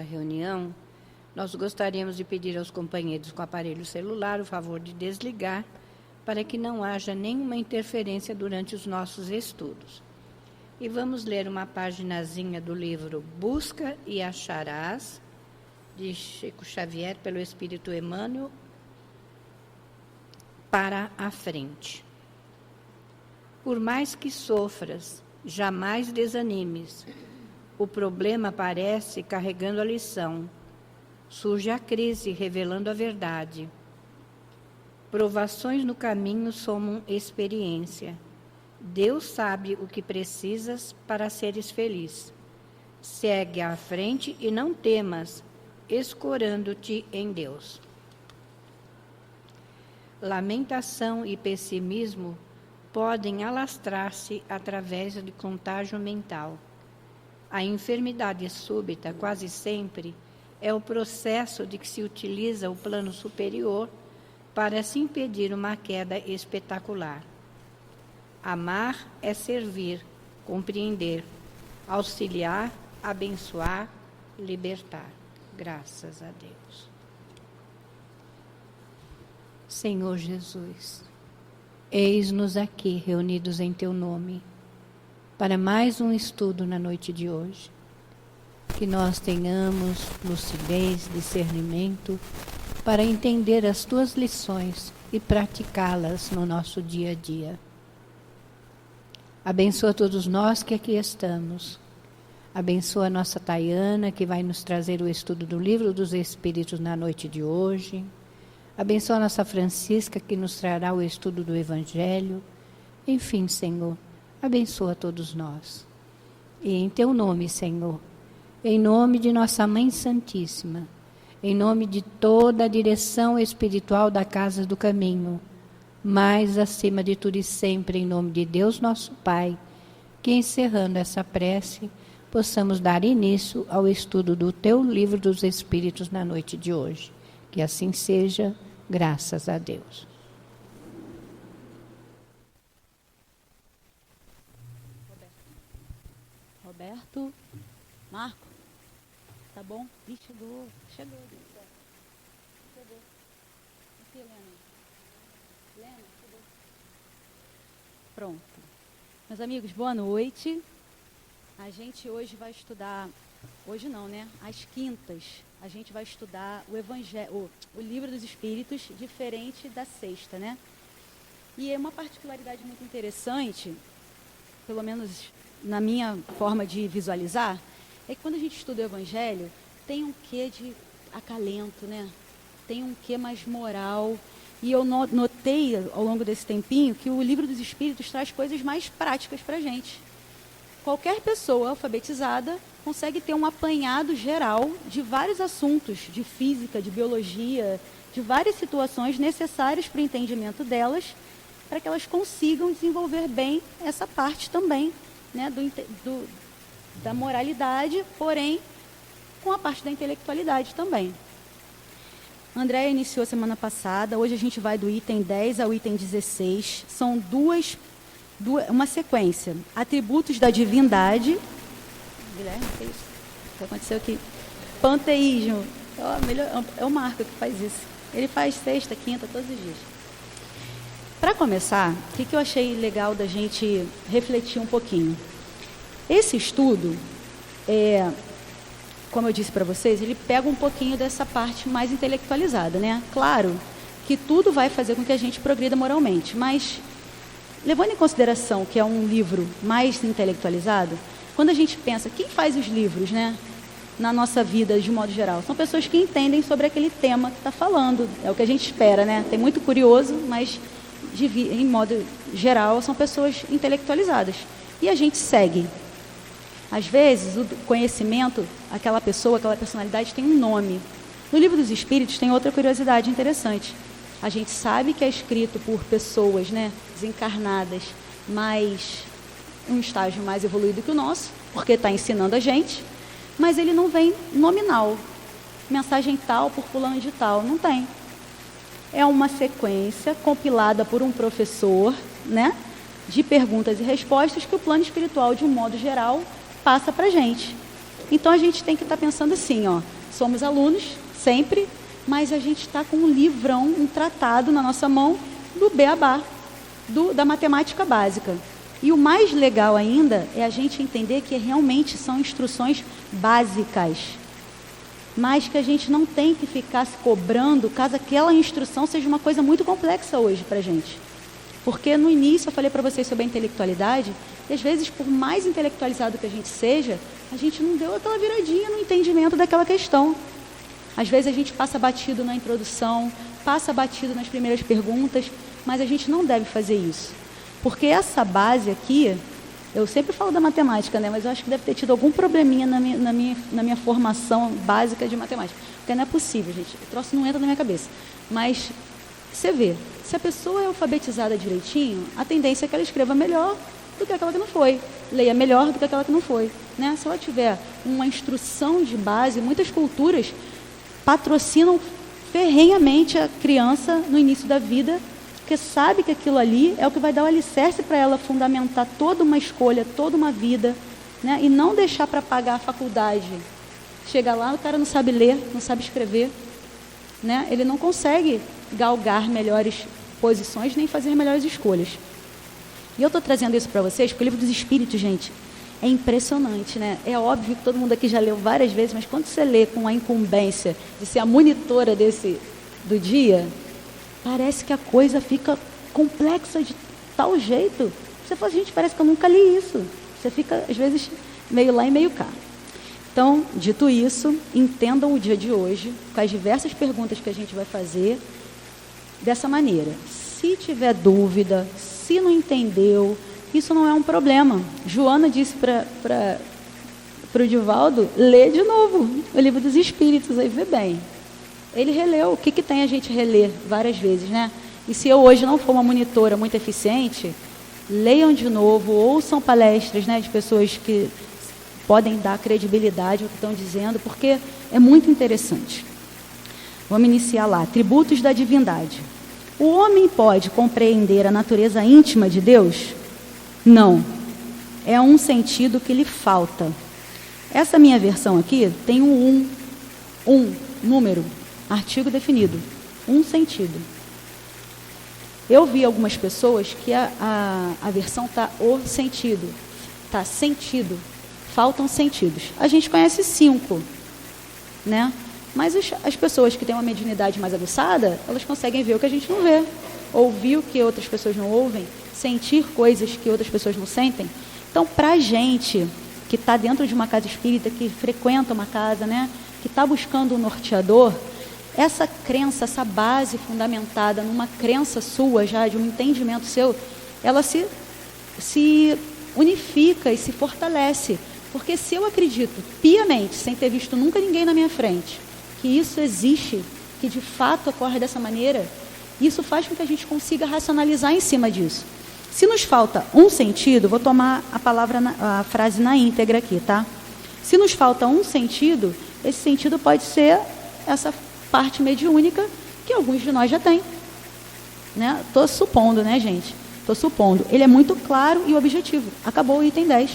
reunião, nós gostaríamos de pedir aos companheiros com aparelho celular o favor de desligar para que não haja nenhuma interferência durante os nossos estudos. E vamos ler uma paginazinha do livro Busca e Acharás, de Chico Xavier, pelo Espírito Emmanuel, para a frente. Por mais que sofras, jamais desanimes. O problema aparece carregando a lição. Surge a crise, revelando a verdade. Provações no caminho somam experiência. Deus sabe o que precisas para seres feliz. Segue à frente e não temas, escorando-te em Deus. Lamentação e pessimismo podem alastrar-se através de contágio mental. A enfermidade súbita, quase sempre, é o processo de que se utiliza o plano superior para se impedir uma queda espetacular. Amar é servir, compreender, auxiliar, abençoar, libertar. Graças a Deus. Senhor Jesus, eis-nos aqui reunidos em Teu nome, para mais um estudo na noite de hoje. Que nós tenhamos lucidez, discernimento, para entender as Tuas lições e praticá-las no nosso dia a dia. Abençoa todos nós que aqui estamos. Abençoa a nossa Tayana, que vai nos trazer o estudo do Livro dos Espíritos na noite de hoje. Abençoa a nossa Francisca, que nos trará o estudo do Evangelho. Enfim, Senhor, abençoa todos nós. E em Teu nome, Senhor, em nome de nossa Mãe Santíssima, em nome de toda a direção espiritual da Casa do Caminho, mas, acima de tudo e sempre, em nome de Deus nosso Pai, que, encerrando essa prece, possamos dar início ao estudo do Teu Livro dos Espíritos na noite de hoje. Que assim seja, graças a Deus. Roberto, Marco, tá bom? Ih, chegou. Chegou. Aqui, Helena, chegou. Pronto. Meus amigos, boa noite. A gente hoje vai estudar, hoje não, né? Às quintas, a gente vai estudar o Evangelho, o Livro dos Espíritos, diferente da sexta, né? E é uma particularidade muito interessante, pelo menos na minha forma de visualizar, é que quando a gente estuda o Evangelho, tem um quê de acalento, né? Tem um quê mais moral. E eu notei, ao longo desse tempinho, que o Livro dos Espíritos traz coisas mais práticas para a gente. Qualquer pessoa alfabetizada consegue ter um apanhado geral de vários assuntos, de física, de biologia, de várias situações necessárias para o entendimento delas, para que elas consigam desenvolver bem essa parte também, né, da moralidade, porém com a parte da intelectualidade também. A Andréia iniciou semana passada, hoje a gente vai do item 10 ao item 16, são uma sequência, atributos da divindade. Guilherme, o que é isso? O que aconteceu aqui? Panteísmo. É o Marco que faz isso. Ele faz sexta, quinta, todos os dias. Para começar, o que eu achei legal da gente refletir um pouquinho? Esse estudo, como eu disse para vocês, ele pega um pouquinho dessa parte mais intelectualizada, né? Claro que tudo vai fazer com que a gente progrida moralmente, mas levando em consideração que é um livro mais intelectualizado, quando a gente pensa, quem faz os livros, né, na nossa vida de modo geral? São pessoas que entendem sobre aquele tema que está falando, é o que a gente espera, né? Tem muito curioso, mas em modo geral são pessoas intelectualizadas. E a gente segue. Às vezes o conhecimento, aquela pessoa, aquela personalidade tem um nome. No Livro dos Espíritos tem outra curiosidade interessante. A gente sabe que é escrito por pessoas, né, desencarnadas, mas um estágio mais evoluído que o nosso, porque está ensinando a gente, mas ele não vem nominal. Mensagem tal por fulano de tal, não tem. É uma sequência compilada por um professor, né, de perguntas e respostas que o plano espiritual, de um modo geral, passa para a gente. Então a gente tem que estar pensando assim, ó, somos alunos, sempre, mas a gente está com um livrão, um tratado na nossa mão do beabá, da matemática básica. E o mais legal ainda é a gente entender que realmente são instruções básicas, mas que a gente não tem que ficar se cobrando caso aquela instrução seja uma coisa muito complexa hoje para a gente. Porque no início eu falei para vocês sobre a intelectualidade, e às vezes, por mais intelectualizado que a gente seja, a gente não deu aquela viradinha no entendimento daquela questão. Às vezes a gente passa batido na introdução, passa batido nas primeiras perguntas, mas a gente não deve fazer isso. Porque essa base aqui, eu sempre falo da matemática, né? Mas eu acho que deve ter tido algum probleminha na minha formação básica de matemática. Porque não é possível, gente. O troço não entra na minha cabeça. Mas você vê, se a pessoa é alfabetizada direitinho, a tendência é que ela escreva melhor do que aquela que não foi. Leia melhor do que aquela que não foi. Né? Se ela tiver uma instrução de base, muitas culturas patrocinam ferrenhamente a criança no início da vida, porque sabe que aquilo ali é o que vai dar o alicerce para ela fundamentar toda uma escolha, toda uma vida, né? E não deixar para pagar a faculdade. Chega lá, o cara não sabe ler, não sabe escrever, né? Ele não consegue galgar melhores posições nem fazer melhores escolhas. E eu estou trazendo isso para vocês porque o Livro dos Espíritos, gente, é impressionante, né? É óbvio que todo mundo aqui já leu várias vezes, mas quando você lê com a incumbência de ser a monitora do dia, parece que a coisa fica complexa de tal jeito. Você fala, gente, parece que eu nunca li isso. Você fica, às vezes, meio lá e meio cá. Então, dito isso, entendam o dia de hoje, com as diversas perguntas que a gente vai fazer, dessa maneira. Se tiver dúvida, se não entendeu, isso não é um problema. Joana disse para o Divaldo, lê de novo o Livro dos Espíritos, aí vê bem. Ele releu. O que tem a gente reler várias vezes, né? E se eu hoje não for uma monitora muito eficiente, leiam de novo, ouçam palestras, né, de pessoas que podem dar credibilidade ao que estão dizendo, porque é muito interessante. Vamos iniciar lá. Tributos da divindade. O homem pode compreender a natureza íntima de Deus? Não. É um sentido que lhe falta. Essa minha versão aqui tem um número, artigo definido, um sentido. Eu vi algumas pessoas que a versão está o sentido, está sentido, faltam sentidos. A gente conhece 5, né? Mas as pessoas que têm uma mediunidade mais aguçada, elas conseguem ver o que a gente não vê, ouvir o que outras pessoas não ouvem, sentir coisas que outras pessoas não sentem. Então, para a gente que está dentro de uma casa espírita, que frequenta uma casa, né, que está buscando um norteador, essa crença, essa base fundamentada numa crença sua, já de um entendimento seu, ela se unifica e se fortalece. Porque se eu acredito piamente, sem ter visto nunca ninguém na minha frente, que isso existe, que de fato ocorre dessa maneira, isso faz com que a gente consiga racionalizar em cima disso. Se nos falta um sentido, vou tomar a frase na íntegra aqui, tá? Se nos falta um sentido, esse sentido pode ser essa parte mediúnica que alguns de nós já têm. Né? Estou supondo, né, gente? Estou supondo. Ele é muito claro e objetivo. Acabou o item 10.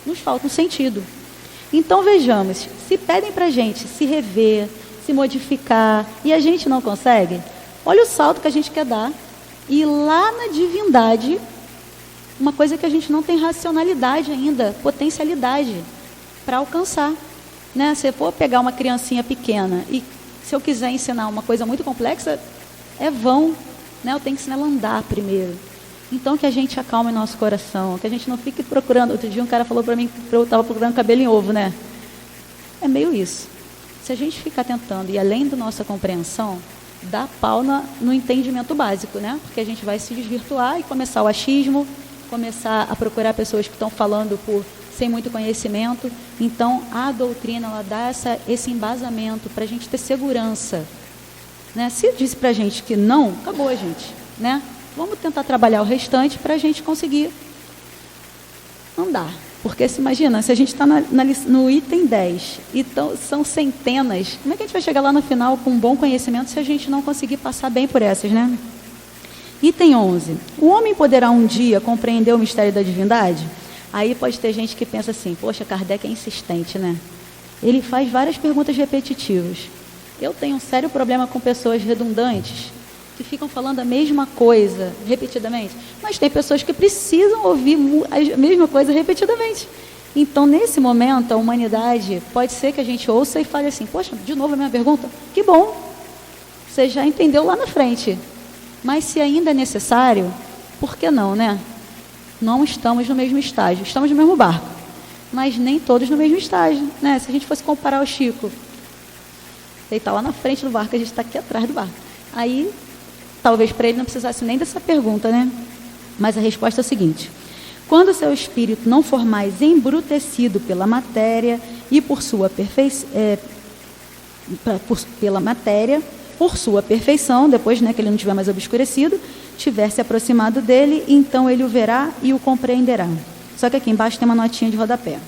Nos falta um sentido. Então, vejamos, se pedem para a gente se rever, se modificar, e a gente não consegue, olha o salto que a gente quer dar. E lá na divindade, uma coisa que a gente não tem racionalidade ainda, potencialidade para alcançar. Né? Se eu for pegar uma criancinha pequena e se eu quiser ensinar uma coisa muito complexa, é vão. Né? Eu tenho que ensinar ela a andar primeiro. Então, que a gente acalme nosso coração, que a gente não fique procurando. Outro dia um cara falou para mim que eu estava procurando cabelo em ovo, né? É meio isso. Se a gente ficar tentando, e além da nossa compreensão, dar pau no entendimento básico, né? Porque a gente vai se desvirtuar e começar o achismo, começar a procurar pessoas que estão falando sem muito conhecimento. Então, a doutrina, ela dá esse embasamento para a gente ter segurança. Né? Se disse para a gente que não, acabou a gente, né? Vamos tentar trabalhar o restante para a gente conseguir andar. Porque se imagina, se a gente está no item 10 e são centenas, como é que a gente vai chegar lá no final com um bom conhecimento se a gente não conseguir passar bem por essas, né? Item 11. O homem poderá um dia compreender o mistério da divindade? Aí pode ter gente que pensa assim, poxa, Kardec é insistente, né? ele faz várias perguntas repetitivas. Eu tenho um sério problema com pessoas redundantes, que ficam falando a mesma coisa repetidamente, mas tem pessoas que precisam ouvir a mesma coisa repetidamente. Então, nesse momento, a humanidade, pode ser que a gente ouça e fale assim, poxa, de novo a mesma pergunta? Que bom, você já entendeu lá na frente. Mas se ainda é necessário, por que não, né? Não estamos no mesmo estágio, estamos no mesmo barco, mas nem todos no mesmo estágio, né? Se a gente fosse comparar o Chico, ele está lá na frente do barco, a gente está aqui atrás do barco. Aí, talvez para ele não precisasse nem dessa pergunta, né? Mas a resposta é a seguinte: quando o seu espírito não for mais embrutecido pela matéria e por sua perfeição, depois, né, que ele não estiver mais obscurecido, tiver se aproximado dele, então ele o verá e o compreenderá. Só que aqui embaixo tem uma notinha de rodapé.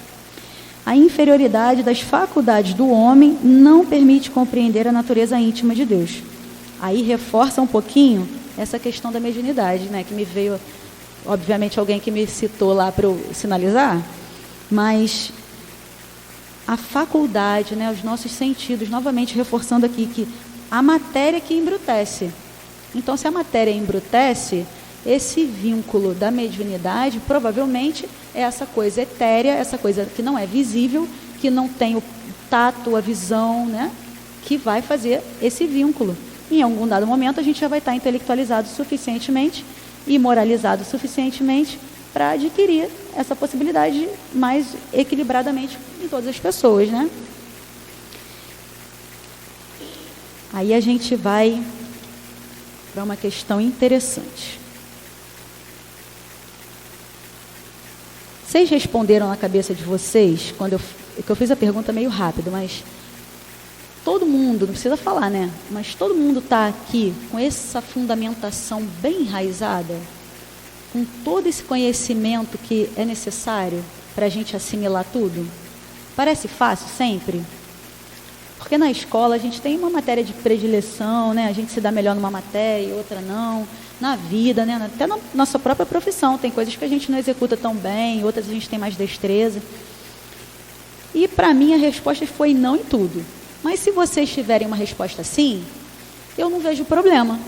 A inferioridade das faculdades do homem não permite compreender a natureza íntima de Deus. Aí reforça um pouquinho essa questão da mediunidade, né, que me veio, obviamente, alguém que me citou lá para eu sinalizar, mas a faculdade, né, os nossos sentidos, novamente reforçando aqui que a matéria que embrutece. Então, se a matéria embrutece, esse vínculo da mediunidade provavelmente é essa coisa etérea, essa coisa que não é visível, que não tem o tato, a visão, né, que vai fazer esse vínculo. Em algum dado momento, a gente já vai estar intelectualizado suficientemente e moralizado suficientemente para adquirir essa possibilidade mais equilibradamente em todas as pessoas, né? Aí a gente vai para uma questão interessante. Vocês responderam na cabeça de vocês, que eu fiz a pergunta meio rápido, mas todo mundo, não precisa falar, né? Mas todo mundo está aqui com essa fundamentação bem enraizada, com todo esse conhecimento que é necessário para a gente assimilar tudo? Parece fácil sempre? Porque na escola a gente tem uma matéria de predileção, né? A gente se dá melhor numa matéria e outra não. Na vida, né? Até na nossa própria profissão, tem coisas que a gente não executa tão bem, outras a gente tem mais destreza. E para mim a resposta foi não em tudo. Mas se vocês tiverem uma resposta sim, eu não vejo problema.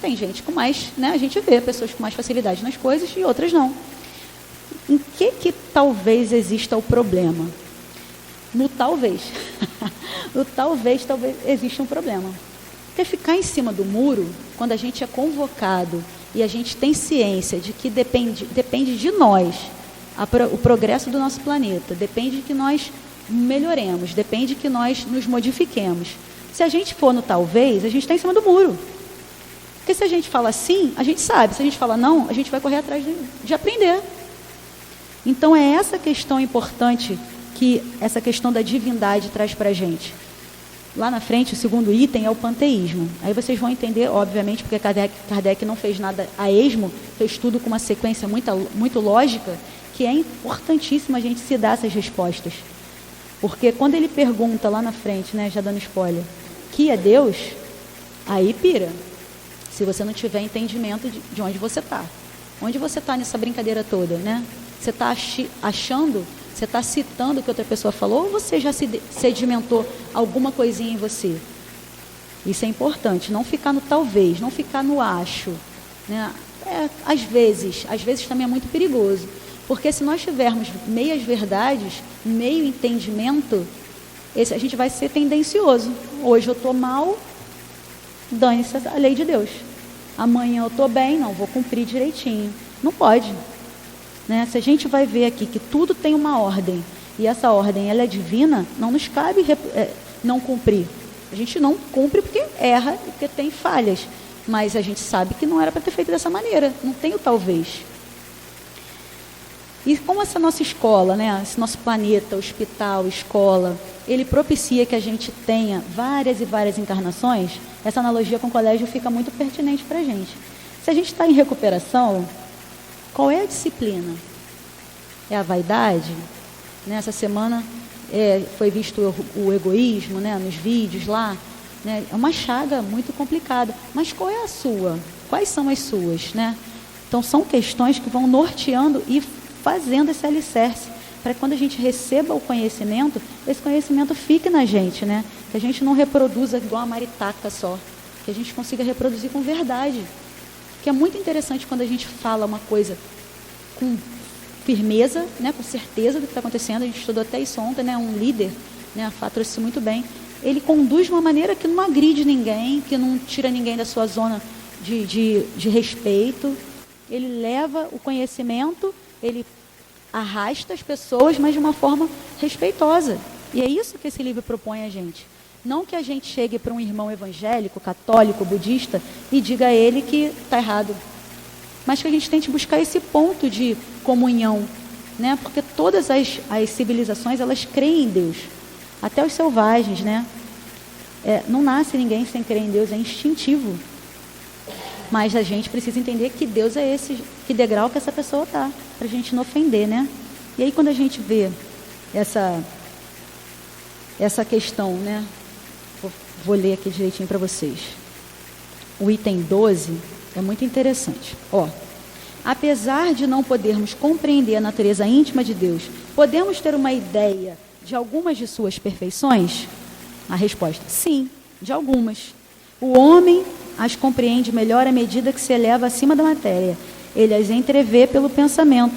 Tem gente com mais, né? A gente vê pessoas com mais facilidade nas coisas e outras não. Em que talvez exista o problema? No talvez. No talvez exista um problema. Porque ficar em cima do muro, quando a gente é convocado e a gente tem ciência de que depende de nós, o progresso do nosso planeta, depende de que nós melhoremos, depende de que nós nos modifiquemos. Se a gente for no talvez, a gente está em cima do muro. Porque se a gente fala sim, a gente sabe. Se a gente fala não, a gente vai correr atrás de aprender. Então é essa questão importante que essa questão da divindade traz para a gente. Lá na frente, o segundo item é o panteísmo. Aí vocês vão entender, obviamente, porque Kardec não fez nada a esmo, fez tudo com uma sequência muito lógica, que é importantíssimo a gente se dar essas respostas. Porque quando ele pergunta lá na frente, né, já dando spoiler, que é Deus, aí pira. Se você não tiver entendimento de onde você está. Onde você está nessa brincadeira toda, né? Você está achando, você está citando o que outra pessoa falou, ou você já sedimentou alguma coisinha em você? Isso é importante, não ficar no talvez, não ficar no acho, né? Às vezes também é muito perigoso, porque se nós tivermos meias verdades, meio entendimento, a gente vai ser tendencioso. Hoje eu estou mal, dane-se a lei de Deus. Amanhã eu estou bem, não, vou cumprir direitinho. Não pode. Né? Se a gente vai ver aqui que tudo tem uma ordem, e essa ordem ela é divina, não nos cabe não cumprir. A gente não cumpre porque erra e porque tem falhas. Mas a gente sabe que não era para ter feito dessa maneira. Não tem o talvez. E como essa nossa escola, né, esse nosso planeta, hospital, escola, ele propicia que a gente tenha várias e várias encarnações, essa analogia com o colégio fica muito pertinente para a gente. Se a gente está em recuperação, qual é a disciplina? É a vaidade? Nessa semana foi visto o egoísmo, né, nos vídeos lá. Né, é uma chaga muito complicada. Mas qual é a sua? Quais são as suas? Né? Então, são questões que vão norteando e fazendo esse alicerce para quando a gente receba o conhecimento, esse conhecimento fique na gente, né? Que a gente não reproduza igual a maritaca só, que a gente consiga reproduzir com verdade. Que é muito interessante quando a gente fala uma coisa com firmeza, né, com certeza do que está acontecendo. A gente estudou até isso ontem, né, um líder, né, a Fá trouxe isso muito bem. Ele conduz de uma maneira que não agride ninguém, que não tira ninguém da sua zona de respeito. Ele leva o conhecimento, ele arrasta as pessoas, mas de uma forma respeitosa. E é isso que esse livro propõe a gente. Não que a gente chegue para um irmão evangélico, católico, budista e diga a ele que está errado, mas que a gente tente buscar esse ponto de comunhão, né? Porque todas as civilizações, elas creem em Deus, até os selvagens, né? Não nasce ninguém sem crer em Deus, é instintivo. Mas a gente precisa entender que Deus é esse, que degrau que essa pessoa está, para a gente não ofender, né? E aí quando a gente vê essa questão, né? Vou ler aqui direitinho para vocês. O item 12 é muito interessante. Apesar de não podermos compreender a natureza íntima de Deus, podemos ter uma ideia de algumas de suas perfeições? A resposta, sim, de algumas. O homem as compreende melhor à medida que se eleva acima da matéria. Ele as entrevê pelo pensamento,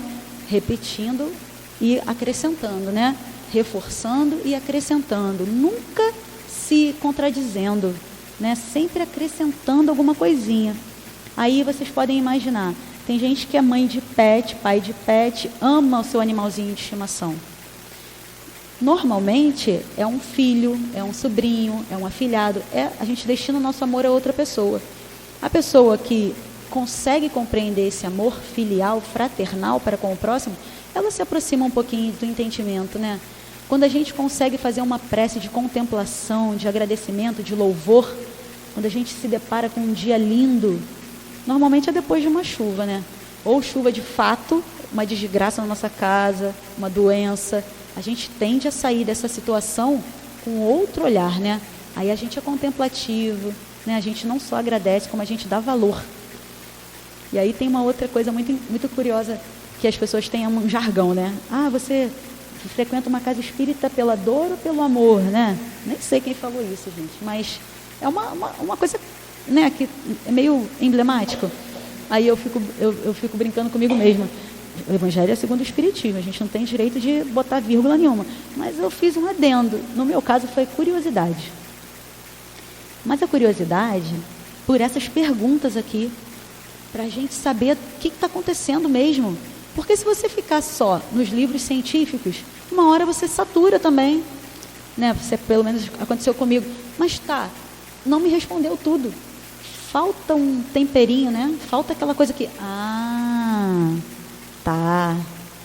repetindo e acrescentando, né? Reforçando e acrescentando, nunca se contradizendo, né? Sempre acrescentando alguma coisinha. Aí vocês podem imaginar, tem gente que é mãe de pet, pai de pet, ama o seu animalzinho de estimação. Normalmente é um filho, é um sobrinho, é um afilhado, a gente destina o nosso amor a outra pessoa. A pessoa que consegue compreender esse amor filial, fraternal para com o próximo, ela se aproxima um pouquinho do entendimento, né? Quando a gente consegue fazer uma prece de contemplação, de agradecimento, de louvor, quando a gente se depara com um dia lindo, normalmente é depois de uma chuva, né? Ou chuva de fato, uma desgraça na nossa casa, uma doença. A gente tende a sair dessa situação com outro olhar, né? Aí a gente é contemplativo, né? A gente não só agradece, como a gente dá valor. E aí tem uma outra coisa muito, muito curiosa, que as pessoas têm um jargão, né? Você frequenta uma casa espírita pela dor ou pelo amor, né? Nem sei quem falou isso, gente, mas é uma coisa, né, que é meio emblemático. Aí eu fico brincando comigo mesma. O Evangelho é segundo o Espiritismo, a gente não tem direito de botar vírgula nenhuma. Mas eu fiz um adendo. No meu caso foi curiosidade. Mas a curiosidade, por essas perguntas aqui, para a gente saber o que está acontecendo mesmo. Porque se você ficar só nos livros científicos, uma hora você satura também, né? Você, pelo menos aconteceu comigo. Mas não me respondeu tudo. Falta um temperinho, né? Falta aquela coisa que,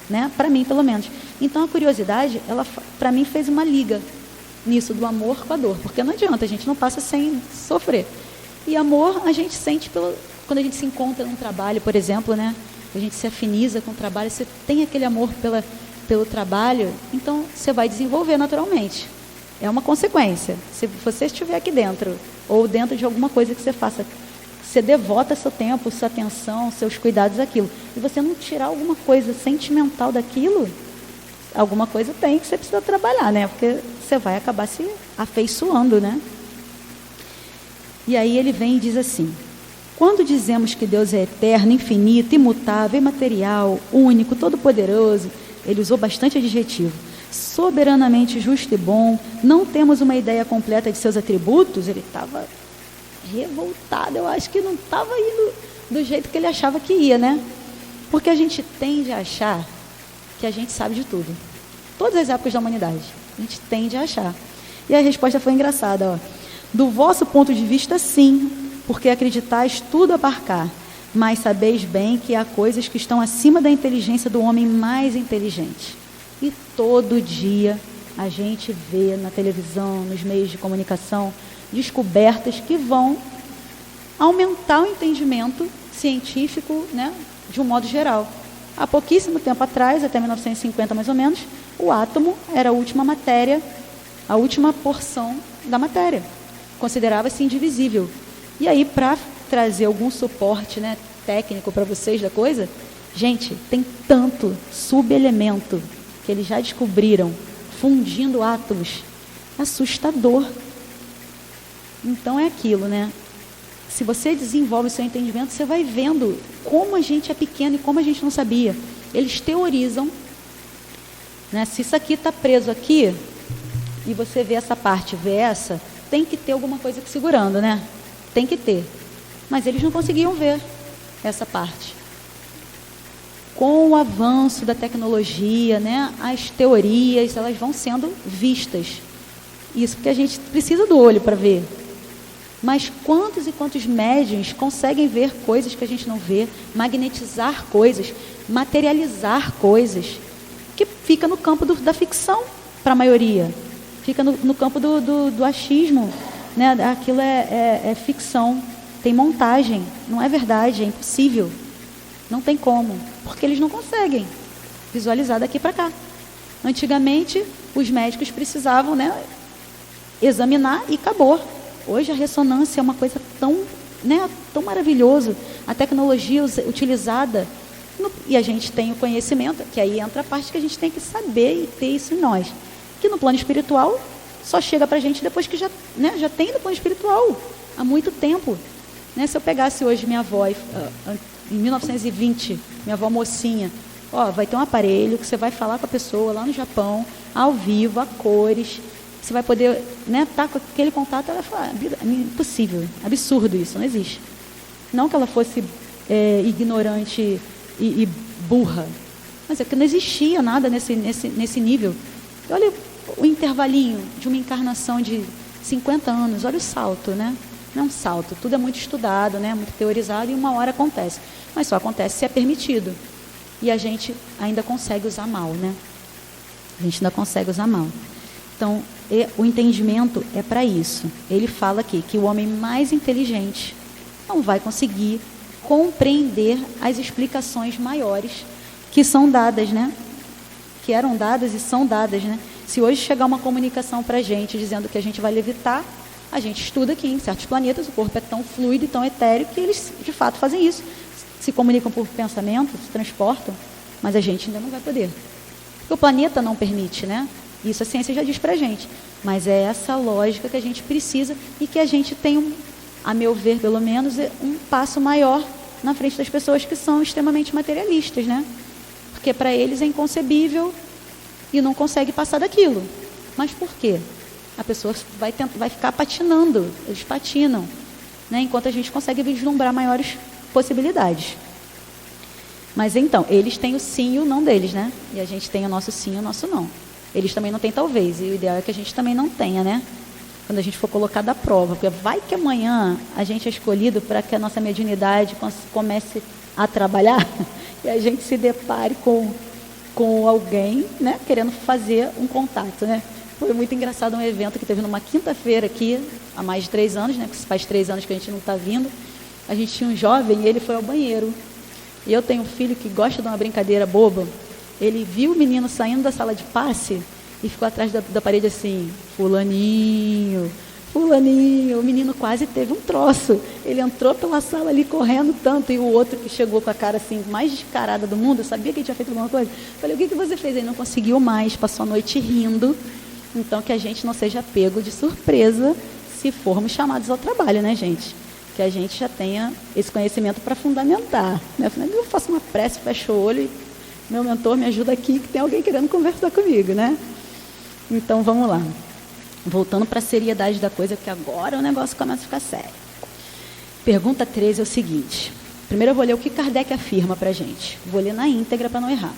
né? Para mim, pelo menos. Então a curiosidade, ela para mim fez uma liga nisso do amor com a dor, porque não adianta, a gente não passa sem sofrer. E amor a gente sente quando a gente se encontra num trabalho, por exemplo, né? A gente se afiniza com o trabalho, você tem aquele amor pelo trabalho, então você vai desenvolver naturalmente. É uma consequência. Se você estiver aqui dentro, ou dentro de alguma coisa que você faça, você devota seu tempo, sua atenção, seus cuidados àquilo, e você não tirar alguma coisa sentimental daquilo, alguma coisa tem que você precisa trabalhar, né? Porque você vai acabar se afeiçoando, né? E aí ele vem e diz assim: quando dizemos que Deus é eterno, infinito, imutável, imaterial, único, todo-poderoso, ele usou bastante adjetivo, soberanamente justo e bom, não temos uma ideia completa de seus atributos, ele estava revoltado, eu acho que não estava indo do jeito que ele achava que ia, né? Porque a gente tende a achar que a gente sabe de tudo. Todas as épocas da humanidade, a gente tende a achar. E a resposta foi engraçada, do vosso ponto de vista, sim, porque acreditais tudo abarcar, mas sabeis bem que há coisas que estão acima da inteligência do homem mais inteligente. E todo dia a gente vê na televisão, nos meios de comunicação, descobertas que vão aumentar o entendimento científico, né, de um modo geral. Há pouquíssimo tempo atrás, até 1950 mais ou menos, o átomo era a última matéria, a última porção da matéria. Considerava-se indivisível. E aí, para trazer algum suporte, né, técnico para vocês da coisa, gente, tem tanto subelemento que eles já descobriram, fundindo átomos, assustador. Então é aquilo, né? Se você desenvolve o seu entendimento, você vai vendo como a gente é pequeno e como a gente não sabia. Eles teorizam, né? Se isso aqui está preso aqui, e você vê essa parte, vê essa, tem que ter alguma coisa segurando, né? Tem que ter. Mas eles não conseguiam ver essa parte. Com o avanço da tecnologia, né, as teorias, elas vão sendo vistas. Isso porque a gente precisa do olho para ver. Mas quantos e quantos médiuns conseguem ver coisas que a gente não vê, magnetizar coisas, materializar coisas, que fica no campo da ficção, para a maioria. Fica no campo do achismo, né? Aquilo é ficção, tem montagem, não é verdade, é impossível. Não tem como, porque eles não conseguem visualizar daqui para cá. Antigamente, os médicos precisavam, né, examinar e acabou. Hoje a ressonância é uma coisa tão, né, tão maravilhosa. A tecnologia utilizada, e a gente tem o conhecimento, que aí entra a parte que a gente tem que saber e ter isso em nós. Que no plano espiritual só chega para a gente depois que já tem no plano espiritual, há muito tempo. Né? Se eu pegasse hoje minha avó, em 1920, minha avó mocinha, vai ter um aparelho que você vai falar com a pessoa lá no Japão, ao vivo, a cores, você vai poder, né, estar com aquele contato. Ela fala, impossível, absurdo isso, não existe. Não que ela fosse ignorante e burra, mas é que não existia nada nesse nível. Olha o intervalinho de uma encarnação de 50 anos, olha o salto, né? Não é um salto, tudo é muito estudado, né? Muito teorizado, e uma hora acontece. Mas só acontece se é permitido. E a gente ainda consegue usar mal, né? A gente ainda consegue usar mal. Então, o entendimento é para isso. Ele fala aqui que o homem mais inteligente não vai conseguir compreender as explicações maiores que são dadas, né? Que eram dadas e são dadas, né? Se hoje chegar uma comunicação para a gente dizendo que a gente vai levitar, a gente estuda que em certos planetas o corpo é tão fluido e tão etéreo que eles de fato fazem isso. Se comunicam por pensamento, se transportam, mas a gente ainda não vai poder. Porque o planeta não permite, né? Isso a ciência já diz para a gente. Mas é essa lógica que a gente precisa e que a gente tem, a meu ver, pelo menos, um passo maior na frente das pessoas que são extremamente materialistas, né? Porque para eles é inconcebível e não consegue passar daquilo. Mas por quê? A pessoa vai ficar patinando, eles patinam, né? Enquanto a gente consegue vislumbrar maiores possibilidades. Mas então, eles têm o sim e o não deles, né? E a gente tem o nosso sim e o nosso não. Eles também não têm talvez, e o ideal é que a gente também não tenha, né? Quando a gente for colocado à prova, porque vai que amanhã a gente é escolhido para que a nossa mediunidade comece a trabalhar e a gente se depare com alguém, né, querendo fazer um contato, né? Foi muito engraçado um evento que teve numa quinta-feira aqui, há mais de 3 anos, né? Faz 3 anos que a gente não está vindo. A gente tinha um jovem e ele foi ao banheiro. E eu tenho um filho que gosta de uma brincadeira boba. Ele viu o menino saindo da sala de passe e ficou atrás da parede assim, fulaninho, fulaninho. O menino quase teve um troço. Ele entrou pela sala ali correndo tanto, e o outro que chegou com a cara assim, mais descarada do mundo, eu sabia que ele tinha feito alguma coisa. Falei, o que você fez? Ele não conseguiu mais, passou a noite rindo. Então, que a gente não seja pego de surpresa se formos chamados ao trabalho, né, gente? Que a gente já tenha esse conhecimento para fundamentar. Né? Eu faço uma prece, fecho o olho e meu mentor me ajuda aqui, que tem alguém querendo conversar comigo, né? Então, vamos lá. Voltando para a seriedade da coisa, porque agora o negócio começa a ficar sério. Pergunta 13 é o seguinte. Primeiro eu vou ler o que Kardec afirma para a gente. Vou ler na íntegra para não errar.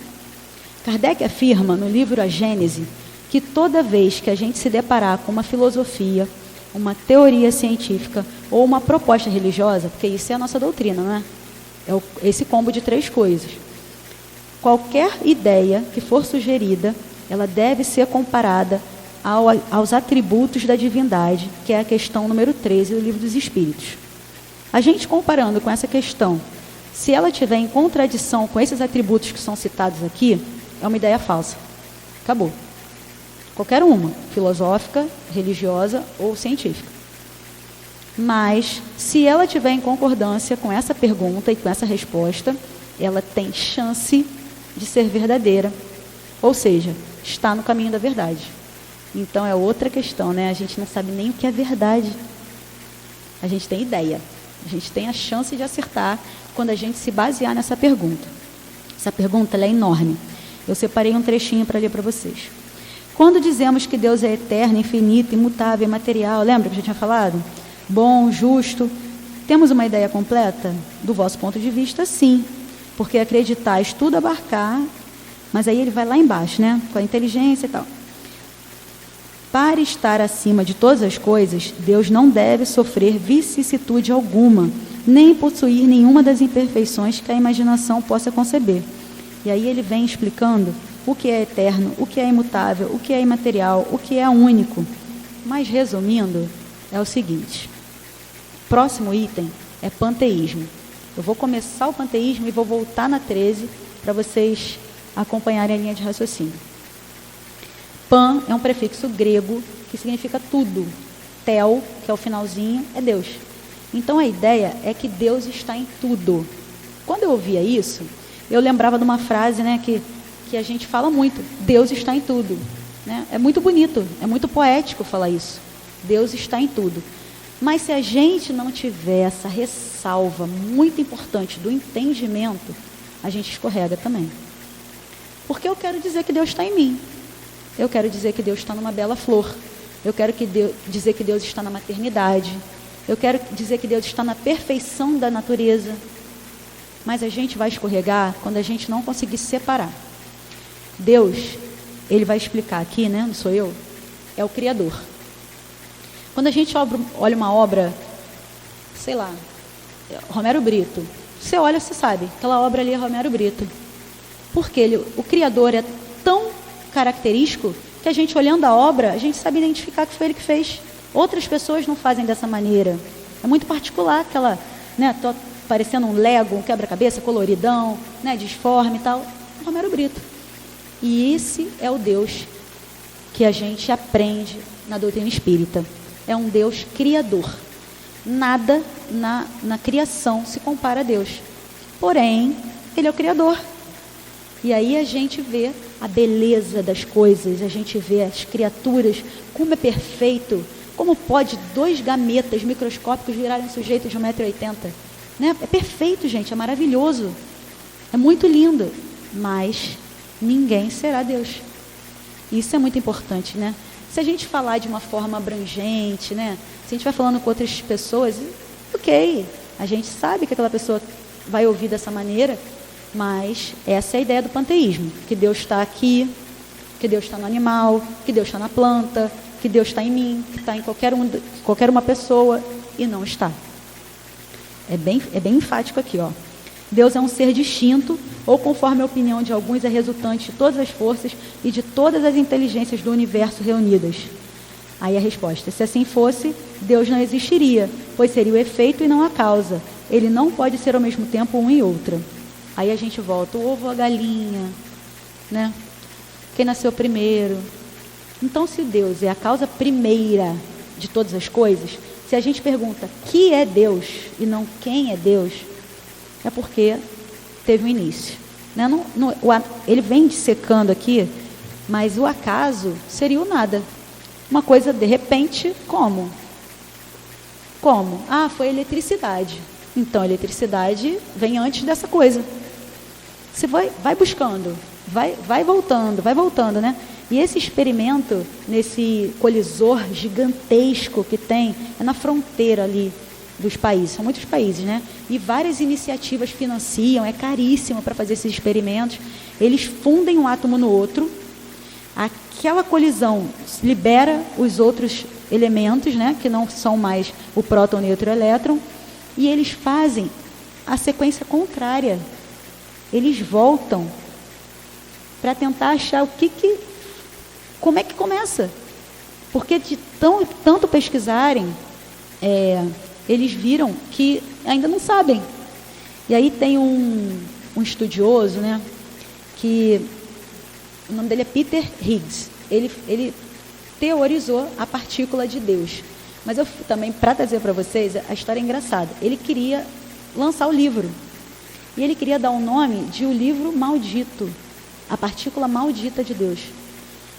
Kardec afirma no livro A Gênese que toda vez que a gente se deparar com uma filosofia, uma teoria científica ou uma proposta religiosa, porque isso é a nossa doutrina, não é? É esse combo de 3 coisas. Qualquer ideia que for sugerida, ela deve ser comparada aos atributos da divindade, que é a questão número 13 do Livro dos Espíritos. A gente comparando com essa questão, se ela estiver em contradição com esses atributos que são citados aqui, é uma ideia falsa. Acabou. Qualquer uma, filosófica, religiosa ou científica. Mas, se ela estiver em concordância com essa pergunta e com essa resposta, ela tem chance de ser verdadeira. Ou seja, está no caminho da verdade. Então é outra questão, né? A gente não sabe nem o que é verdade. A gente tem ideia. A gente tem a chance de acertar quando a gente se basear nessa pergunta. Essa pergunta ela é enorme. Eu separei um trechinho para ler para vocês. Quando dizemos que Deus é eterno, infinito, imutável, imaterial, lembra que eu já tinha falado? Bom, justo. Temos uma ideia completa? Do vosso ponto de vista, sim. Porque acreditais tudo abarcar, mas aí ele vai lá embaixo, né? Com a inteligência e tal. Para estar acima de todas as coisas, Deus não deve sofrer vicissitude alguma, nem possuir nenhuma das imperfeições que a imaginação possa conceber. E aí ele vem explicando o que é eterno, o que é imutável, o que é imaterial, o que é único. Mas resumindo, é o seguinte. Próximo item é panteísmo. Eu vou começar o panteísmo e vou voltar na 13 para vocês acompanharem a linha de raciocínio. Pan é um prefixo grego que significa tudo. Tel, que é o finalzinho, é Deus. Então a ideia é que Deus está em tudo. Quando eu ouvia isso, eu lembrava de uma frase, né, que a gente fala muito, Deus está em tudo, né? É muito bonito, é muito poético falar isso, Deus está em tudo, mas se a gente não tiver essa ressalva muito importante do entendimento, a gente escorrega também, porque eu quero dizer que Deus está em mim, eu quero dizer que Deus está numa bela flor, eu quero dizer que Deus está na maternidade, eu quero dizer que Deus está na perfeição da natureza, mas a gente vai escorregar quando a gente não conseguir separar. Deus, ele vai explicar aqui, né? Não sou eu, é o Criador. Quando a gente olha uma obra, sei lá, Romero Brito, você olha, você sabe, aquela obra ali é Romero Brito. Porque o Criador é tão característico que a gente olhando a obra, a gente sabe identificar que foi ele que fez. Outras pessoas não fazem dessa maneira. É muito particular aquela, né? Tô parecendo um Lego, um quebra-cabeça, coloridão, né? Disforme e tal. Romero Brito. E esse é o Deus que a gente aprende na doutrina espírita. É um Deus criador. Nada na criação se compara a Deus. Porém, ele é o criador. E aí a gente vê a beleza das coisas, a gente vê as criaturas, como é perfeito, como pode 2 gametas microscópicos virarem sujeitos de 1,80 m, né? É perfeito, gente, é maravilhoso, é muito lindo, mas ninguém será Deus. Isso é muito importante, né? Se a gente falar de uma forma abrangente, né? Se a gente vai falando com outras pessoas, ok, a gente sabe que aquela pessoa vai ouvir dessa maneira, mas essa é a ideia do panteísmo, que Deus está aqui, que Deus está no animal, que Deus está na planta, que Deus está em mim, que está em qualquer uma pessoa, e não está. É bem enfático aqui, ó. Deus é um ser distinto, ou conforme a opinião de alguns, é resultante de todas as forças e de todas as inteligências do universo reunidas. Aí a resposta, se assim fosse, Deus não existiria, pois seria o efeito e não a causa. Ele não pode ser ao mesmo tempo um e outra. Aí a gente volta, o ovo ou a galinha, né? Quem nasceu primeiro? Então, se Deus é a causa primeira de todas as coisas, se a gente pergunta que é Deus e não quem é Deus, é porque teve um início, né? Ele vem dissecando aqui, mas o acaso seria o nada. Uma coisa, de repente, como? Como? Ah, foi eletricidade. Então, a eletricidade vem antes dessa coisa. Você vai buscando, vai voltando, né? E esse experimento, nesse colisor gigantesco que tem, é na fronteira ali dos países, são muitos países, né? E várias iniciativas financiam, é caríssimo para fazer esses experimentos. Eles fundem um átomo no outro, aquela colisão libera os outros elementos, né? Que não são mais o próton, nêutron e o elétron, e eles fazem a sequência contrária. Eles voltam para tentar achar como é que começa. Porque de tanto pesquisarem, eles viram que ainda não sabem. E aí tem um estudioso, né, que o nome dele é Peter Higgs. Ele teorizou a partícula de Deus. Mas eu também, para trazer para vocês, a história é engraçada. Ele queria lançar o livro. E ele queria dar o nome de O Livro Maldito. a partícula maldita de Deus.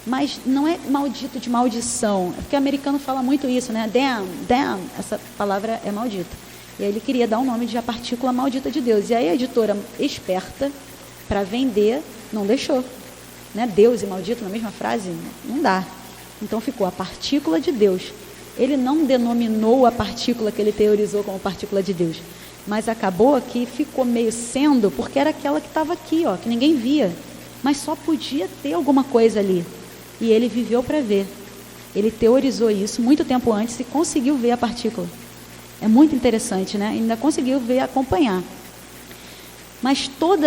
Mas não é maldito de maldição, é porque o americano fala muito isso, né? Damn, essa palavra é maldita. E aí ele queria dar o nome de a partícula maldita de Deus. E aí a editora esperta, para vender, não deixou. Né? Deus e maldito na mesma frase, não dá. Então ficou a partícula de Deus. Ele não denominou a partícula que ele teorizou como partícula de Deus, mas acabou que ficou meio sendo, porque era aquela que estava aqui, ó, que ninguém via, mas só podia ter alguma coisa ali. E ele viveu para ver. Ele teorizou isso muito tempo antes e conseguiu ver a partícula. É muito interessante, né? Ainda conseguiu ver, acompanhar. Mas todo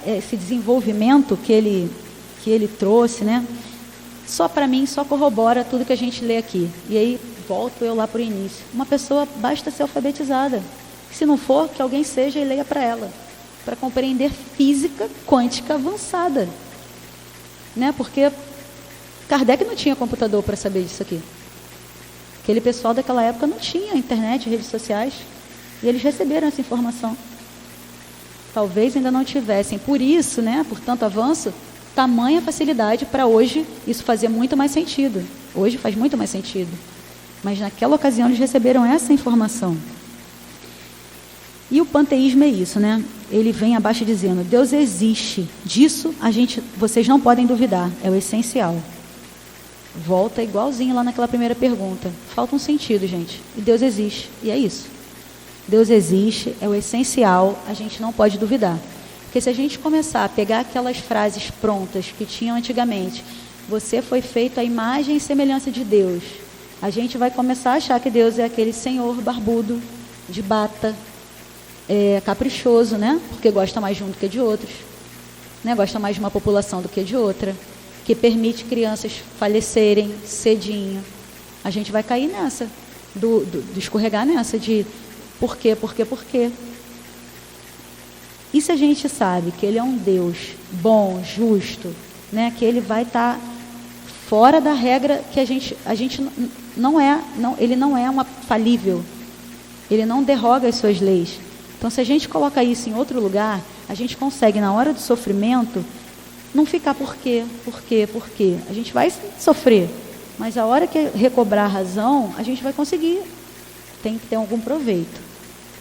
esse desenvolvimento que ele trouxe, né? Só para mim, só corrobora tudo que a gente lê aqui. E aí, volto eu lá para o início. Uma pessoa basta ser alfabetizada. Se não for, que alguém seja e leia para ela. Para compreender física quântica avançada. Né? Porque Kardec não tinha computador para saber disso aqui. Aquele pessoal daquela época não tinha internet, redes sociais. E eles receberam essa informação. Talvez ainda não tivessem. Por isso, né, por tanto avanço, tamanha facilidade para hoje isso fazer muito mais sentido. Hoje faz muito mais sentido. Mas naquela ocasião eles receberam essa informação. E o panteísmo é isso, né? Ele vem abaixo dizendo, Deus existe. Disso vocês não podem duvidar. É o essencial. Volta igualzinho lá naquela primeira pergunta. Falta um sentido, gente. E Deus existe. E é isso. Deus existe, é o essencial, a gente não pode duvidar. Porque se a gente começar a pegar aquelas frases prontas que tinham antigamente, você foi feito à imagem e semelhança de Deus, a gente vai começar a achar que Deus é aquele senhor barbudo, de bata, caprichoso, né? Porque gosta mais de um do que de outros, né? Gosta mais de uma população do que de outra, que permite crianças falecerem cedinho. A gente vai cair nessa, de escorregar nessa, de por quê? E se a gente sabe que Ele é um Deus bom, justo, né? Que Ele vai estar fora da regra, que a gente Ele não é uma falível, Ele não derroga as suas leis. Então, se a gente coloca isso em outro lugar, a gente consegue, na hora do sofrimento, não ficar por quê. A gente vai sofrer, mas a hora que recobrar a razão, a gente vai conseguir. Tem que ter algum proveito.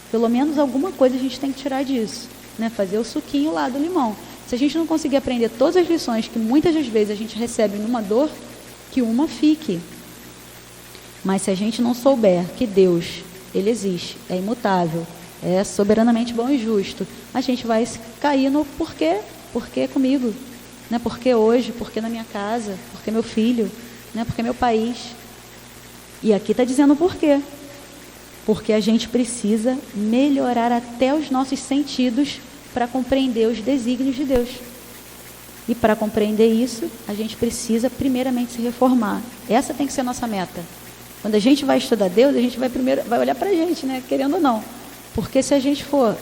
Pelo menos alguma coisa a gente tem que tirar disso, né? Fazer o suquinho lá do limão. Se a gente não conseguir aprender todas as lições que muitas das vezes a gente recebe numa dor, que uma fique. Mas se a gente não souber que Deus, Ele existe, é imutável, é soberanamente bom e justo, a gente vai cair no porquê comigo, né? Porquê hoje, porquê na minha casa, porquê meu filho, né? Porquê meu país. E aqui está dizendo o porquê. Porque a gente precisa melhorar até os nossos sentidos para compreender os desígnios de Deus. E para compreender isso, a gente precisa primeiramente se reformar. Essa tem que ser a nossa meta. Quando a gente vai estudar Deus, a gente vai olhar para a gente, né? Querendo ou não. Porque se a gente for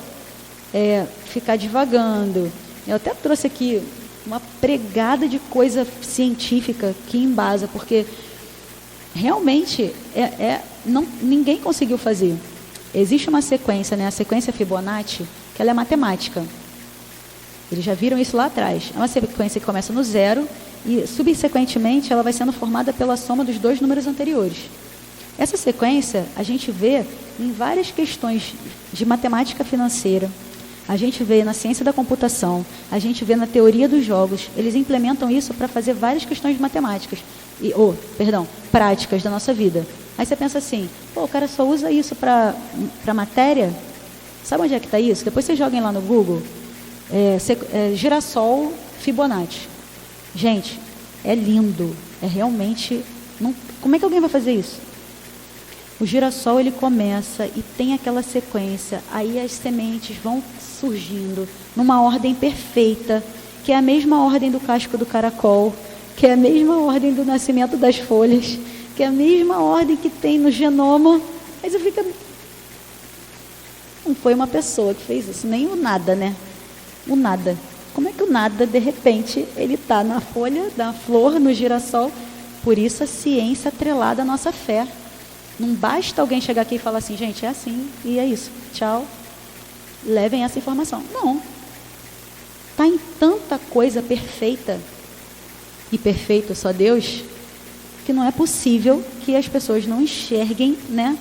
ficar divagando, eu até trouxe aqui uma pregada de coisa científica que embasa, porque realmente ninguém conseguiu fazer. Existe uma sequência, né? A sequência Fibonacci, que ela é matemática. Eles já viram isso lá atrás. É uma sequência que começa no zero e, subsequentemente, ela vai sendo formada pela soma dos dois números anteriores. Essa sequência a gente vê em várias questões de matemática financeira. A gente vê na ciência da computação, a gente vê na teoria dos jogos. Eles implementam isso para fazer várias questões de matemáticas, práticas da nossa vida. Aí você pensa assim, o cara só usa isso para matéria? Sabe onde é que está isso? Depois vocês joguem lá no Google, girassol Fibonacci. Gente, é lindo, é realmente... como é que alguém vai fazer isso? O girassol, ele começa e tem aquela sequência, aí as sementes vão surgindo numa ordem perfeita, que é a mesma ordem do casco do caracol, que é a mesma ordem do nascimento das folhas, que é a mesma ordem que tem no genoma. Aí você fica... Não foi uma pessoa que fez isso, nem o nada, né? O nada. Como é que o nada, de repente, ele está na folha, na flor, no girassol? Por isso a ciência atrelada à nossa fé. Não basta alguém chegar aqui e falar assim, gente, é assim, e é isso, tchau, levem essa informação. Não. está em tanta coisa perfeita, e perfeito é só Deus, que não é possível que as pessoas não enxerguem, né,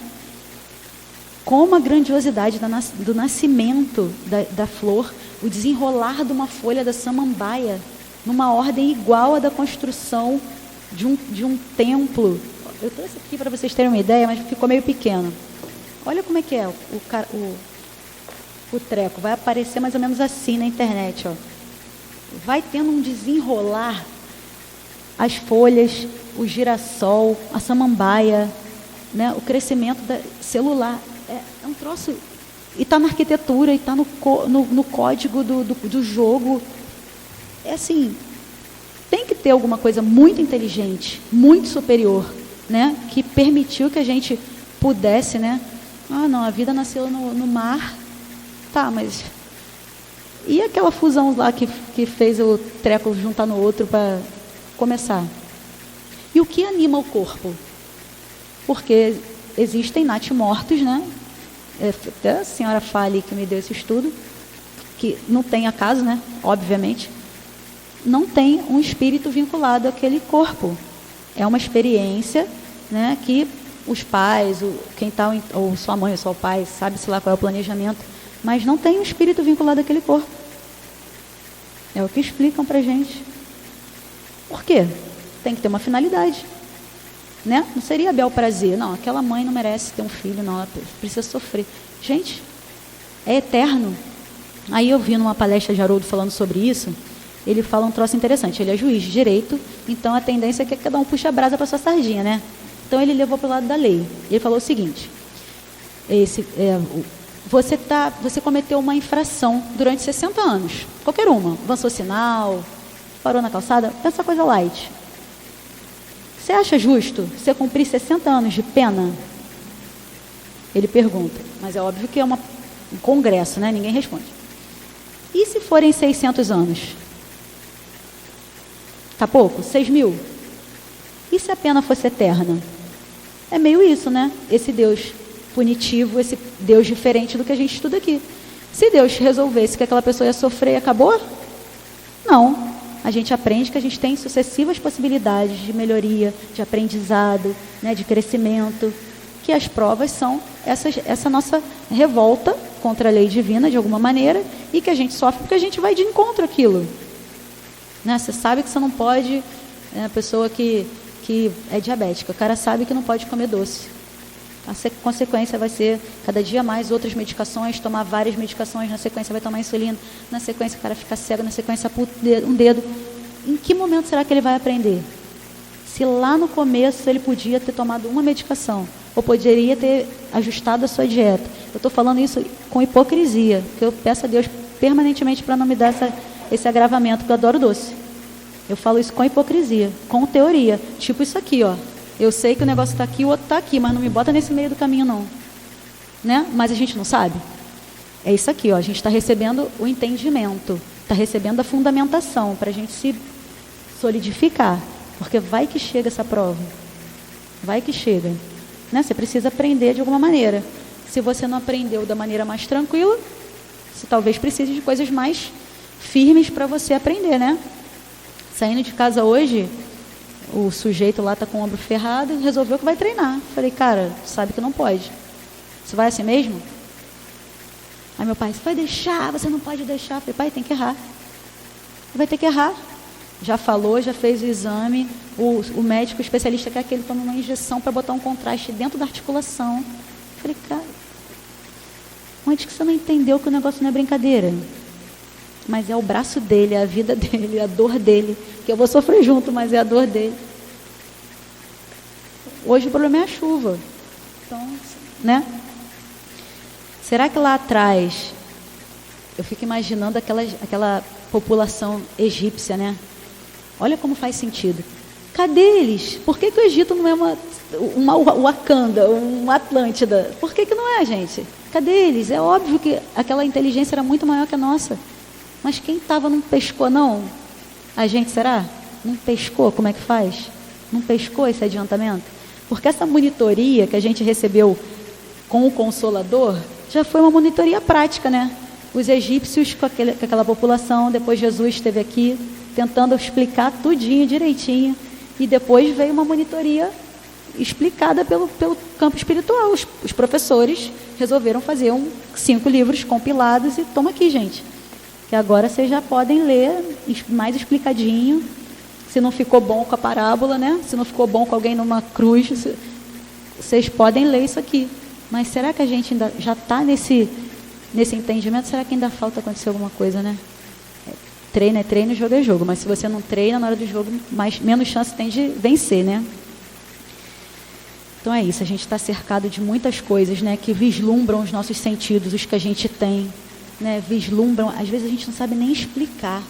como a grandiosidade do nascimento da flor, o desenrolar de uma folha da samambaia, numa ordem igual à da construção de um templo. Eu trouxe aqui para vocês terem uma ideia, mas ficou meio pequeno. Olha como é que é o treco. Vai aparecer mais ou menos assim na internet, ó. Vai tendo um desenrolar, as folhas, o girassol, a samambaia, né, o crescimento celular. É um troço. E está na arquitetura, e está no código do jogo. É assim, tem que ter alguma coisa muito inteligente, muito superior, né, que permitiu que a gente pudesse, né? Ah, não, a vida nasceu no mar. Tá, mas e aquela fusão lá que fez o treco juntar no outro para começar? E o que anima o corpo? Porque existem natimortos, né? Até a senhora Fale, que me deu esse estudo, que não tem acaso, né? Obviamente, não tem um espírito vinculado àquele corpo. É uma experiência, né, que os pais, quem está, ou sua mãe ou seu pai, sabe-se lá qual é o planejamento, mas não tem um espírito vinculado àquele corpo. É o que explicam para a gente. Por quê? Tem que ter uma finalidade, né? Não seria bel prazer. Não, aquela mãe não merece ter um filho, não, ela precisa sofrer. Gente, é eterno. Aí eu vi numa palestra de Haroldo falando sobre isso, ele fala um troço interessante. Ele é juiz de direito, então a tendência é que cada um puxe a brasa para sua sardinha, né? Então ele levou para o lado da lei. Ele falou o seguinte: você cometeu uma infração durante 60 anos, qualquer uma, avançou sinal, parou na calçada, essa coisa light. Você acha justo você cumprir 60 anos de pena? Ele pergunta, mas é óbvio que é um congresso, né? Ninguém responde. E se forem 600 anos? Tá pouco? 6.000? E se a pena fosse eterna? É meio isso, né? Esse Deus punitivo, esse Deus diferente do que a gente estuda aqui. Se Deus resolvesse que aquela pessoa ia sofrer e acabou? Não. A gente aprende que a gente tem sucessivas possibilidades de melhoria, de aprendizado, né, de crescimento, que as provas são essa nossa revolta contra a lei divina, de alguma maneira, e que a gente sofre porque a gente vai de encontro àquilo. Né? Você sabe que você não pode, a pessoa que é diabética, o cara sabe que não pode comer doce. A consequência vai ser, cada dia mais, outras medicações, tomar várias medicações, na sequência vai tomar insulina, na sequência o cara fica cego, na sequência um dedo. Em que momento será que ele vai aprender? Se lá no começo ele podia ter tomado uma medicação, ou poderia ter ajustado a sua dieta. Eu estou falando isso com hipocrisia, porque eu peço a Deus permanentemente para não me dar esse agravamento, porque eu adoro doce. Eu falo isso com hipocrisia, com teoria, tipo isso aqui, ó. Eu sei que o negócio está aqui, o outro está aqui, mas não me bota nesse meio do caminho, não. Né? Mas a gente não sabe. É isso aqui, ó. A gente está recebendo o entendimento, está recebendo a fundamentação para a gente se solidificar. Porque vai que chega essa prova. Vai que chega. Né? Você precisa aprender de alguma maneira. Se você não aprendeu da maneira mais tranquila, você talvez precise de coisas mais firmes para você aprender, né? Saindo de casa hoje, o sujeito lá está com o ombro ferrado e resolveu que vai treinar. Falei, cara, sabe que não pode. Você vai assim mesmo? Aí meu pai, você vai deixar, você não pode deixar. Falei, pai, tem que errar. Vai ter que errar. Já falou, já fez o exame. O médico especialista quer que ele tome uma injeção para botar um contraste dentro da articulação. Falei, cara, onde que você não entendeu que o negócio não é brincadeira? Mas é o braço dele, é a vida dele, é a dor dele, que eu vou sofrer junto, mas é a dor dele. Hoje o problema é a chuva. Então, né? Será que lá atrás, eu fico imaginando aquela população egípcia, né? Olha como faz sentido. Cadê eles? Por que o Egito não é uma Wakanda, uma Atlântida? Por que não é, gente? Cadê eles? É óbvio que aquela inteligência era muito maior que a nossa. Mas quem estava não pescou, não? A gente, será? Não pescou? Como é que faz? Não pescou esse adiantamento? Porque essa monitoria que a gente recebeu com o Consolador já foi uma monitoria prática, né? os egípcios com aquela população, depois Jesus esteve aqui tentando explicar tudinho, direitinho, e depois veio uma monitoria explicada pelo campo espiritual. Os professores resolveram fazer 5 livros compilados e toma aqui, gente, que agora vocês já podem ler mais explicadinho. Se não ficou bom com a parábola, né? Se não ficou bom com alguém numa cruz, vocês podem ler isso aqui. Mas será que a gente ainda já está nesse entendimento? Será que ainda falta acontecer alguma coisa, né? Treino é treino, jogo é jogo. Mas se você não treina na hora do jogo, menos chance tem de vencer, né? Então é isso, a gente está cercado de muitas coisas, né? Que vislumbram os nossos sentidos, os que a gente tem, né? Vislumbram, às vezes a gente não sabe nem explicar.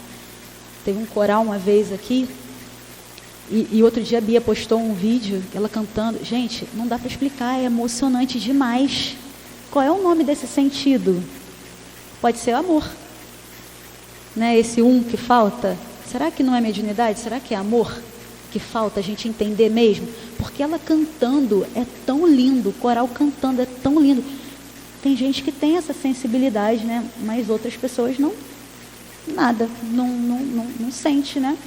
Teve um coral uma vez aqui, e outro dia a Bia postou um vídeo, ela cantando. Gente, não dá para explicar, é emocionante demais. Qual é o nome desse sentido? Pode ser amor, né? Esse que falta. Será que não é mediunidade? Será que é amor que falta a gente entender mesmo? Porque ela cantando é tão lindo, o coral cantando é tão lindo. Tem gente que tem essa sensibilidade, né? Mas outras pessoas não, nada, não sente, né?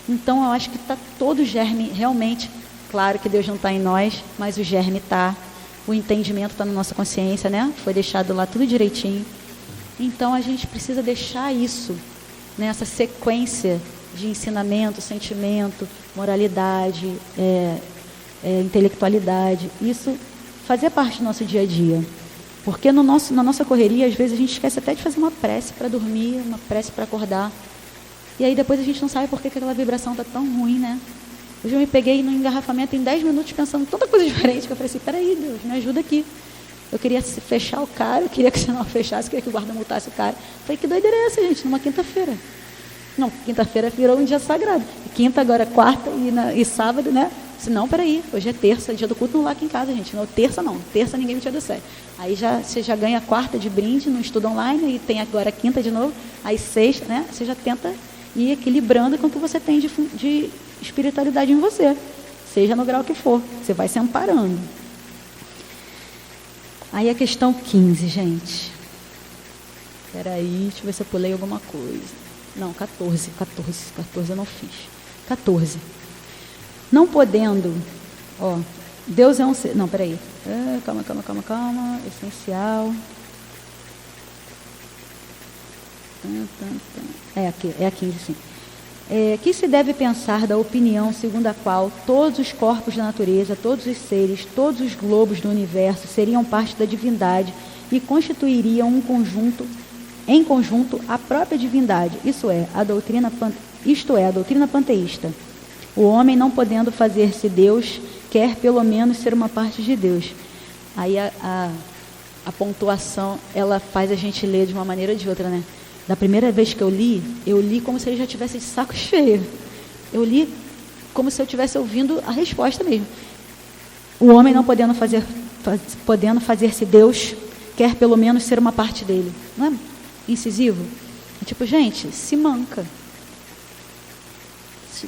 Então eu acho que está todo o germe realmente, claro que Deus não está em nós, mas o germe está, o entendimento está na nossa consciência, né? Foi deixado lá tudo direitinho. Então a gente precisa deixar isso, né? Essa sequência de ensinamento, sentimento, moralidade, intelectualidade, isso fazer parte do nosso dia a dia. Porque na nossa correria, às vezes a gente esquece até de fazer uma prece para dormir, uma prece para acordar. E aí depois a gente não sabe por que aquela vibração está tão ruim, né? Hoje eu me peguei no engarrafamento em 10 minutos pensando tanta coisa diferente, que eu falei assim, peraí, Deus, me ajuda aqui. Eu queria fechar o cara, eu queria que você não fechasse, eu queria que o guarda multasse o cara. Eu falei, que doideira é essa, gente? Numa quinta-feira. Não, quinta-feira virou um dia sagrado. Quinta, agora quarta e sábado, né? Se não, peraí, hoje é terça, dia do culto não lá aqui em casa, gente. Não, terça não, terça ninguém me tira do sério. Aí você já ganha a quarta de brinde no estudo online, e tem agora a quinta de novo, aí sexta, né? Você já tenta ir equilibrando com o que você tem de espiritualidade em você, seja no grau que for, você vai se amparando. Aí a questão 15, gente. Peraí, deixa eu ver se eu pulei alguma coisa. Não, 14 eu não fiz. 14. Não podendo, Deus é um ser. Não, peraí. Calma. Essencial. É a 15, sim. Que se deve pensar da opinião segundo a qual todos os corpos da natureza, todos os seres, todos os globos do universo seriam parte da divindade e constituiriam em conjunto a própria divindade, isto é, a doutrina panteísta. O homem, não podendo fazer-se Deus, quer pelo menos ser uma parte de Deus. Aí a pontuação, ela faz a gente ler de uma maneira ou de outra, né? Da primeira vez que eu li como se ele já tivesse de saco cheio. Eu li como se eu estivesse ouvindo a resposta mesmo. O homem, não podendo fazer-se Deus, quer pelo menos ser uma parte dele. Não é incisivo? Tipo, gente, se manca.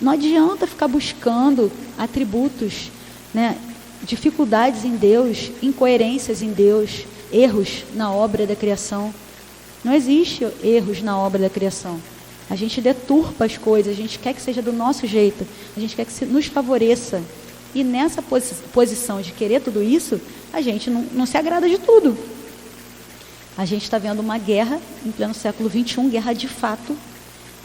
Não adianta ficar buscando atributos, né? Dificuldades em Deus, incoerências em Deus, erros na obra da criação. Não existe erros na obra da criação. A gente deturpa as coisas, a gente quer que seja do nosso jeito, a gente quer que nos favoreça. E nessa posição de querer tudo isso, a gente não se agrada de tudo. A gente está vendo uma guerra em pleno século XXI, guerra de fato,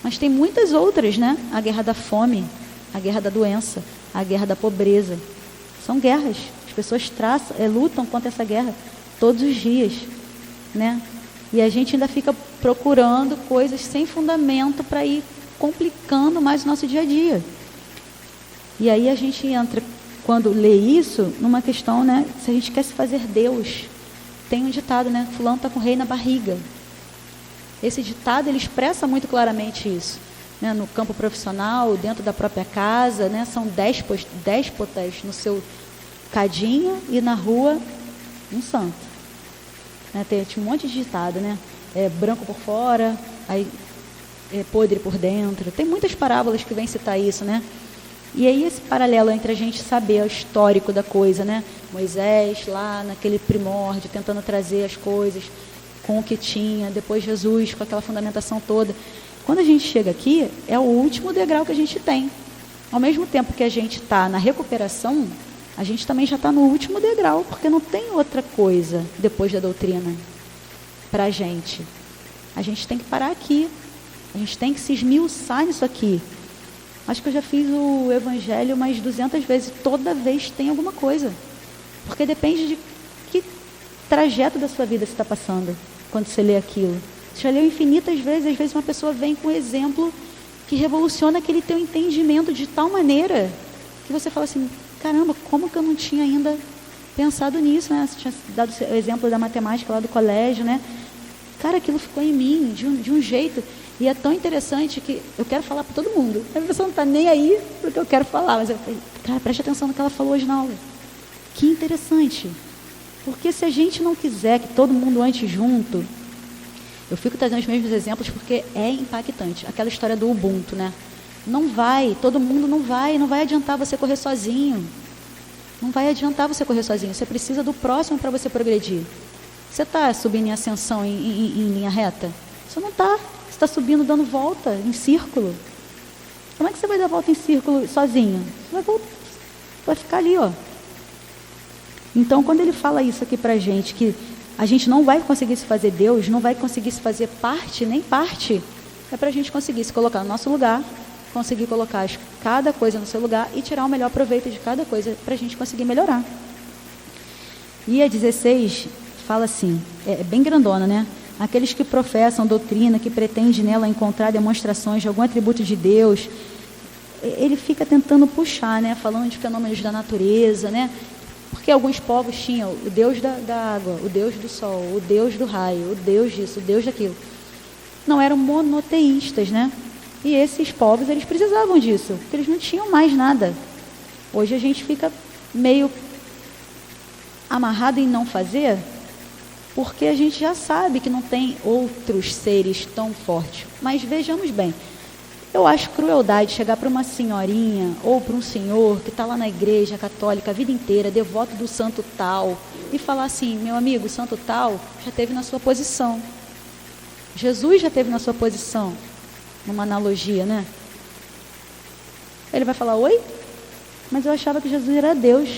mas tem muitas outras, né? A guerra da fome, a guerra da doença, a guerra da pobreza. São guerras. As pessoas lutam contra essa guerra todos os dias, né? E a gente ainda fica procurando coisas sem fundamento para ir complicando mais o nosso dia a dia. E aí a gente entra, quando lê isso, numa questão, né? Se a gente quer se fazer Deus, tem um ditado, né? Fulano está com o rei na barriga. Esse ditado, ele expressa muito claramente isso, né? No campo profissional, dentro da própria casa, né? São déspotas no seu cadinho e na rua um santo, né? Tem um monte de ditado, né? Branco por fora, aí podre por dentro. Tem muitas parábolas que vêm citar isso, né? E aí esse paralelo entre a gente saber o histórico da coisa, né? Moisés lá naquele primórdio tentando trazer as coisas, com o que tinha, depois Jesus com aquela fundamentação toda. Quando a gente chega aqui, é o último degrau que a gente tem. Ao mesmo tempo que a gente está na recuperação, a gente também já está no último degrau, porque não tem outra coisa depois da doutrina para a gente. A gente tem que parar aqui, a gente tem que se esmiuçar nisso aqui. Acho que eu já fiz o evangelho umas 200 vezes, toda vez tem alguma coisa. Porque depende de que trajeto da sua vida você está passando quando você lê aquilo. Você já leu infinitas vezes, às vezes uma pessoa vem com um exemplo que revoluciona aquele teu entendimento de tal maneira que você fala assim, caramba, como que eu não tinha ainda pensado nisso, né? Você tinha dado o exemplo da matemática lá do colégio, né? Cara, aquilo ficou em mim de um jeito, e é tão interessante que eu quero falar para todo mundo. A pessoa não está nem aí para o que eu quero falar, mas eu falei, cara, preste atenção no que ela falou hoje na aula. Que interessante. Porque se a gente não quiser que todo mundo ande junto, eu fico trazendo os mesmos exemplos porque é impactante. Aquela história do Ubuntu, né? Não vai, todo mundo não vai adiantar você correr sozinho. Não vai adiantar você correr sozinho. Você precisa do próximo para você progredir. Você está subindo em ascensão em linha reta? Você não está. Você está subindo dando volta em círculo. Como é que você vai dar volta em círculo sozinho? Você vai ficar ali, ó. Então, quando ele fala isso aqui para a gente, que a gente não vai conseguir se fazer Deus, não vai conseguir se fazer parte, nem parte, é para a gente conseguir se colocar no nosso lugar, conseguir colocar cada coisa no seu lugar e tirar o melhor proveito de cada coisa para a gente conseguir melhorar. E a 16 fala assim, é bem grandona, né? Aqueles que professam doutrina, que pretendem nela encontrar demonstrações de algum atributo de Deus, ele fica tentando puxar, né? Falando de fenômenos da natureza, né? Porque alguns povos tinham o Deus da água, o Deus do sol, o Deus do raio, o Deus disso, o Deus daquilo. Não eram monoteístas, né? E esses povos, eles precisavam disso, porque eles não tinham mais nada. Hoje a gente fica meio amarrado em não fazer, porque a gente já sabe que não tem outros seres tão fortes. Mas vejamos bem, eu acho crueldade chegar para uma senhorinha ou para um senhor que está lá na igreja católica a vida inteira, devoto do santo tal, e falar assim, meu amigo, o santo tal já esteve na sua posição. Jesus já esteve na sua posição, numa analogia, né? Ele vai falar, oi? Mas eu achava que Jesus era Deus,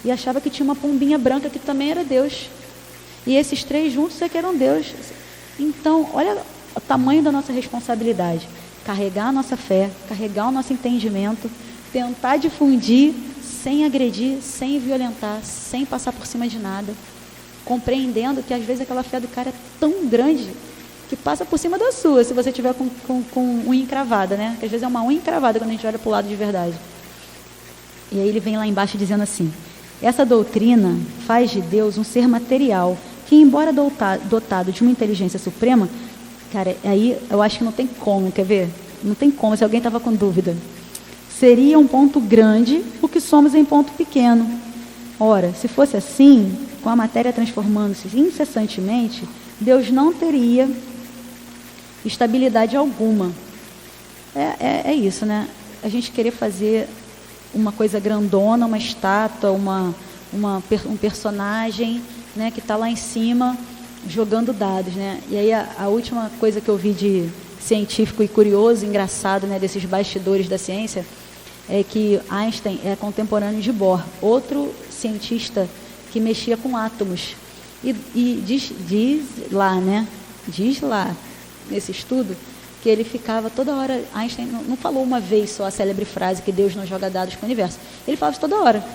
e achava que tinha uma pombinha branca que também era Deus, e esses três juntos é que eram Deus. Então, olha o tamanho da nossa responsabilidade. Carregar a nossa fé, carregar o nosso entendimento, tentar difundir sem agredir, sem violentar, sem passar por cima de nada, compreendendo que às vezes aquela fé do cara é tão grande que passa por cima da sua, se você tiver com unha encravada, né? Que às vezes é uma unha encravada quando a gente olha para o lado de verdade. E aí ele vem lá embaixo dizendo assim, essa doutrina faz de Deus um ser material, que embora dotado de uma inteligência suprema, cara, aí eu acho que não tem como, quer ver? Não tem como, se alguém estava com dúvida. Seria um ponto grande o que somos em ponto pequeno. Ora, se fosse assim, com a matéria transformando-se incessantemente, Deus não teria estabilidade alguma. É isso, né? A gente querer fazer uma coisa grandona, uma estátua, um personagem, né, que está lá em cima jogando dados, né? E aí a última coisa que eu vi de científico e curioso, engraçado, né, desses bastidores da ciência, é que Einstein é contemporâneo de Bohr, outro cientista que mexia com átomos. E diz lá nesse estudo que ele ficava toda hora, Einstein não falou uma vez só a célebre frase que Deus não joga dados para o universo, ele falava isso toda hora,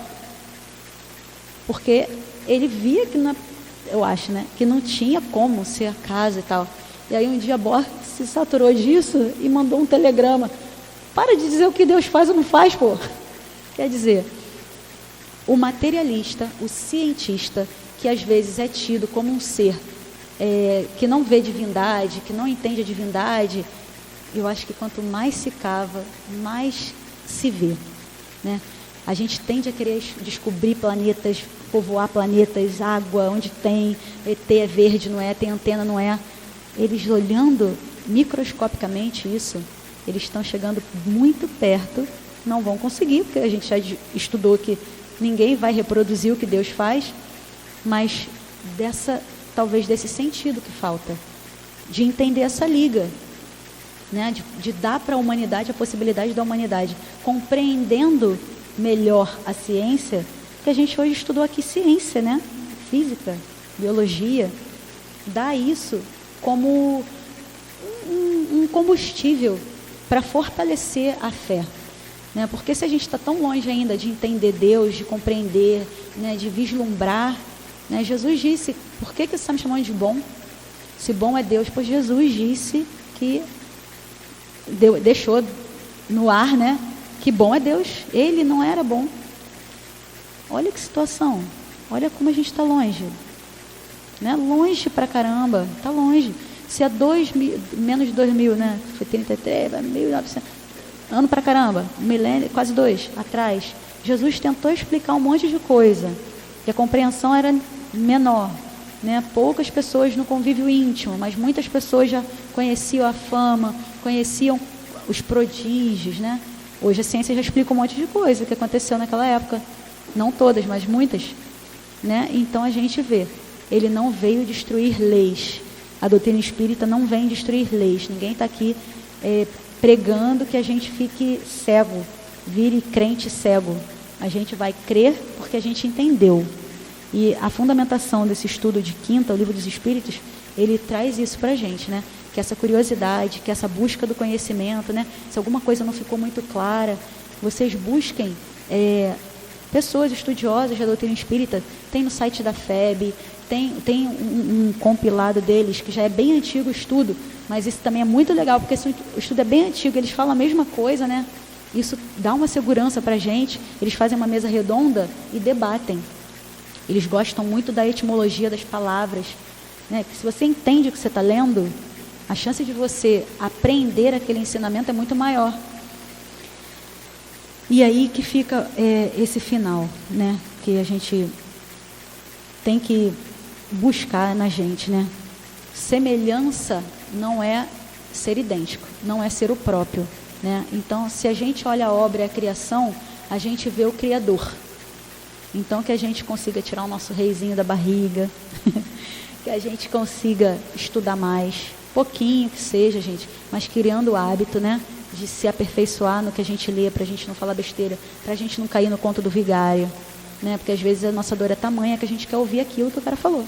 porque ele via que, eu acho, né, que não tinha como ser acaso e tal. E aí um dia Bohr se saturou disso e mandou um telegrama, para de dizer o que Deus faz ou não faz, pô. Quer dizer, o materialista, o cientista, que às vezes é tido como um ser que não vê divindade, que não entende a divindade, eu acho que quanto mais se cava, mais se vê, né? A gente tende a querer descobrir planetas, povoar planetas, água, onde tem, ET é verde, não é, tem antena, não é. Eles olhando microscopicamente isso, eles estão chegando muito perto, não vão conseguir, porque a gente já estudou que ninguém vai reproduzir o que Deus faz, mas dessa talvez desse sentido que falta, de entender essa liga, né? De dar para a humanidade a possibilidade da humanidade, compreendendo melhor a ciência, que a gente hoje estudou aqui ciência, né? Física, biologia, dá isso como um combustível para fortalecer a fé, né? Porque se a gente está tão longe ainda de entender Deus, de compreender, né? De vislumbrar, né? Jesus disse, por que você está me chamando de bom? Se bom é Deus, pois Jesus disse que deixou no ar, né? Que bom é Deus, ele não era bom. Olha que situação, olha como a gente está longe, né? Longe pra caramba, está longe. Se há menos de 2000, né? Foi 33, 1900, ano pra caramba, milênio, quase 2 atrás, Jesus tentou explicar um monte de coisa, e a compreensão era menor, né? Poucas pessoas no convívio íntimo, mas muitas pessoas já conheciam a fama, conheciam os prodígios, né? Hoje a ciência já explica um monte de coisa que aconteceu naquela época, não todas, mas muitas, né? Então a gente vê, ele não veio destruir leis, a doutrina espírita não vem destruir leis, ninguém está aqui pregando que a gente fique cego, vire crente cego, a gente vai crer porque a gente entendeu. E a fundamentação desse estudo de quinta, o Livro dos Espíritos, ele traz isso para a gente, né? Que essa curiosidade, que essa busca do conhecimento, né? Se alguma coisa não ficou muito clara, vocês busquem pessoas estudiosas da doutrina espírita, tem no site da FEB, tem um compilado deles, que já é bem antigo o estudo, mas isso também é muito legal, porque o estudo é bem antigo, eles falam a mesma coisa, né? Isso dá uma segurança para a gente, eles fazem uma mesa redonda e debatem. Eles gostam muito da etimologia das palavras, né? Que se você entende o que você está lendo, a chance de você aprender aquele ensinamento é muito maior. E aí que fica esse final, né? Que a gente tem que buscar na gente, né? Semelhança não é ser idêntico, não é ser o próprio, né? Então, se a gente olha a obra e a criação, a gente vê o Criador. Então, que a gente consiga tirar o nosso reizinho da barriga, que a gente consiga estudar mais, pouquinho que seja, gente, mas criando o hábito, né, de se aperfeiçoar no que a gente lê, para a gente não falar besteira, para a gente não cair no conto do vigário, né, porque às vezes a nossa dor é tamanha que a gente quer ouvir aquilo que o cara falou.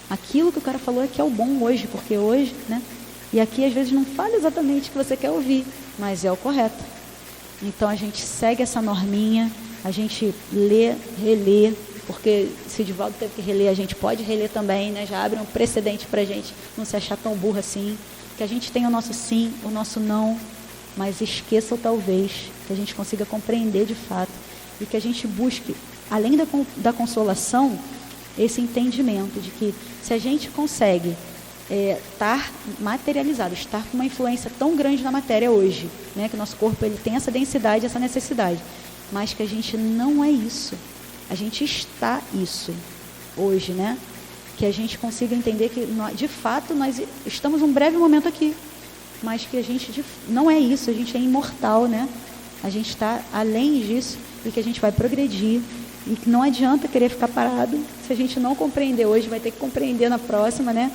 Aquilo que o cara falou é que é o bom hoje, porque hoje, né, e aqui às vezes não fala exatamente o que você quer ouvir, mas é o correto. Então a gente segue essa norminha, a gente lê, relê, porque se o Divaldo teve que reler, a gente pode reler também, né? Já abre um precedente para a gente não se achar tão burro assim, que a gente tenha o nosso sim, o nosso não, mas esqueça o talvez, que a gente consiga compreender de fato, e que a gente busque, além da consolação, esse entendimento de que se a gente consegue estar materializado, estar com uma influência tão grande na matéria hoje, né? Que o nosso corpo ele tem essa densidade, essa necessidade, mas que a gente não é isso, a gente está isso hoje, né? Que a gente consiga entender que de fato nós estamos um breve momento aqui, mas que a gente não é isso, a gente é imortal, né? A gente está além disso e que a gente vai progredir e que não adianta querer ficar parado, se a gente não compreender hoje, vai ter que compreender na próxima, né?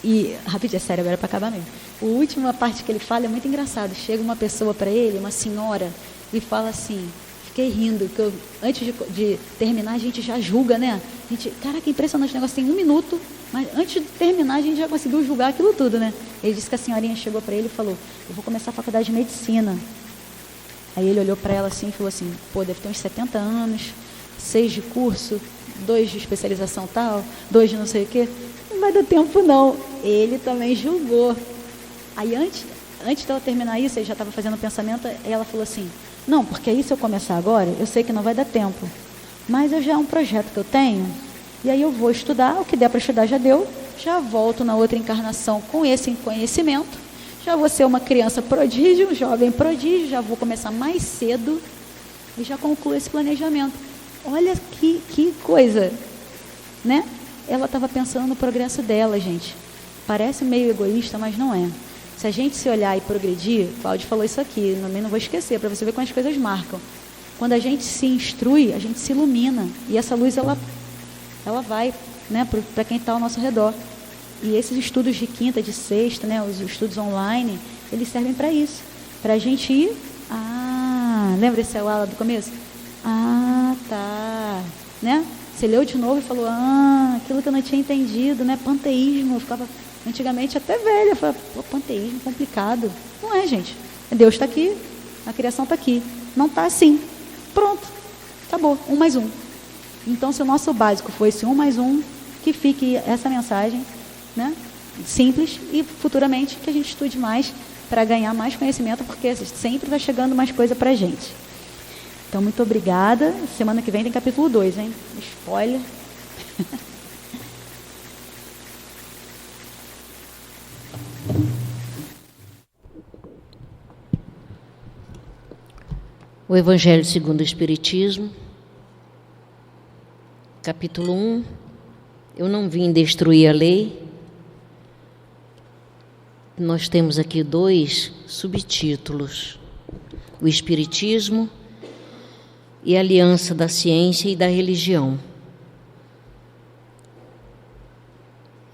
E, rapidinho, é sério, agora é para acabar mesmo. A última parte que ele fala é muito engraçado, chega uma pessoa para ele, uma senhora, e fala assim, fiquei rindo, que antes de terminar a gente já julga, né? A gente, caraca, impressionante, o negócio tem 1 minuto, mas antes de terminar a gente já conseguiu julgar aquilo tudo, né? Ele disse que a senhorinha chegou para ele e falou, eu vou começar a faculdade de medicina. Aí ele olhou para ela assim e falou assim, pô, deve ter uns 70 anos, 6 de curso, 2 de especialização tal, 2 de não sei o quê, não vai dar tempo não. Ele também julgou. Aí antes de ela terminar isso, ele já estava fazendo o pensamento, e ela falou assim, não, porque aí se eu começar agora, eu sei que não vai dar tempo, mas já é um projeto que eu tenho, e aí eu vou estudar, o que der para estudar já deu, já volto na outra encarnação com esse conhecimento, já vou ser uma criança prodígio, um jovem prodígio, já vou começar mais cedo e já concluo esse planejamento. Olha que coisa, né? Ela estava pensando no progresso dela, gente. Parece meio egoísta, mas não é. Se a gente se olhar e progredir, Cláudio falou isso aqui, também não vou esquecer, para você ver como as coisas marcam. Quando a gente se instrui, a gente se ilumina. E essa luz, ela ela vai, né, para quem está ao nosso redor. E esses estudos de quinta, de sexta, né, os estudos online, eles servem para isso. Para a gente ir... lembra esse aula do começo? Tá. Né? Você leu de novo e falou, aquilo que eu não tinha entendido, né? Panteísmo. Eu ficava, antigamente, até velha. Eu falava, panteísmo, complicado. Não é, gente. Deus está aqui, a criação está aqui. Não está assim. Pronto. Acabou. 1 mais 1. Então, se o nosso básico foi esse 1 mais 1, que fique essa mensagem, né? Simples, e futuramente que a gente estude mais para ganhar mais conhecimento, porque sempre vai chegando mais coisa para a gente. Então, muito obrigada. Semana que vem tem capítulo 2, hein? Spoiler. O Evangelho segundo o Espiritismo, capítulo 1. Eu não vim destruir a lei. Nós temos aqui 2 subtítulos: o Espiritismo e a Aliança da Ciência e da Religião.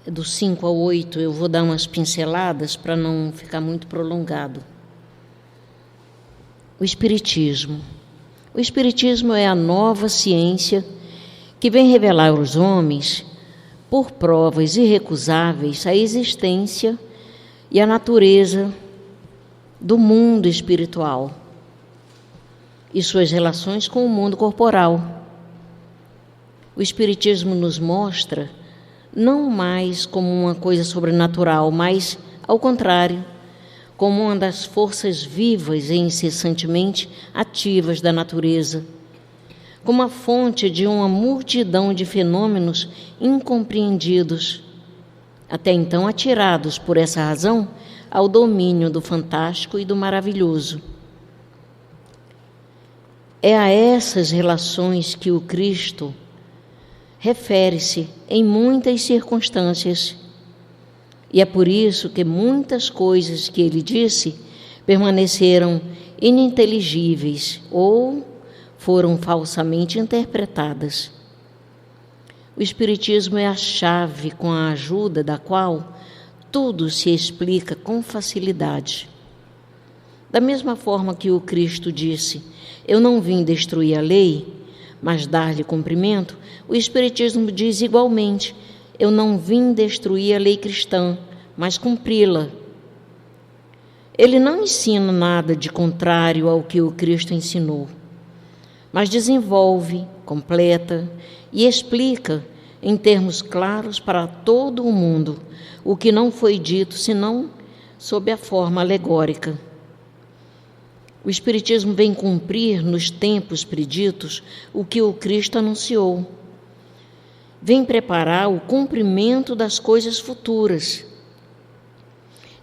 Do 5 ao 8 eu vou dar umas pinceladas para não ficar muito prolongado. O Espiritismo. O Espiritismo é a nova ciência que vem revelar aos homens, por provas irrecusáveis, a existência e a natureza do mundo espiritual e suas relações com o mundo corporal. O Espiritismo nos mostra não mais como uma coisa sobrenatural, mas, ao contrário, como uma das forças vivas e incessantemente ativas da natureza, como a fonte de uma multidão de fenômenos incompreendidos, até então atirados, por essa razão, ao domínio do fantástico e do maravilhoso. É a essas relações que o Cristo refere-se em muitas circunstâncias, e é por isso que muitas coisas que ele disse permaneceram ininteligíveis ou foram falsamente interpretadas. O Espiritismo é a chave com a ajuda da qual tudo se explica com facilidade. Da mesma forma que o Cristo disse, eu não vim destruir a lei, mas dar-lhe cumprimento, o Espiritismo diz igualmente, eu não vim destruir a lei cristã, mas cumpri-la. Ele não ensina nada de contrário ao que o Cristo ensinou, mas desenvolve, completa e explica em termos claros para todo o mundo o que não foi dito senão sob a forma alegórica. O Espiritismo vem cumprir nos tempos preditos o que o Cristo anunciou. Vem preparar o cumprimento das coisas futuras.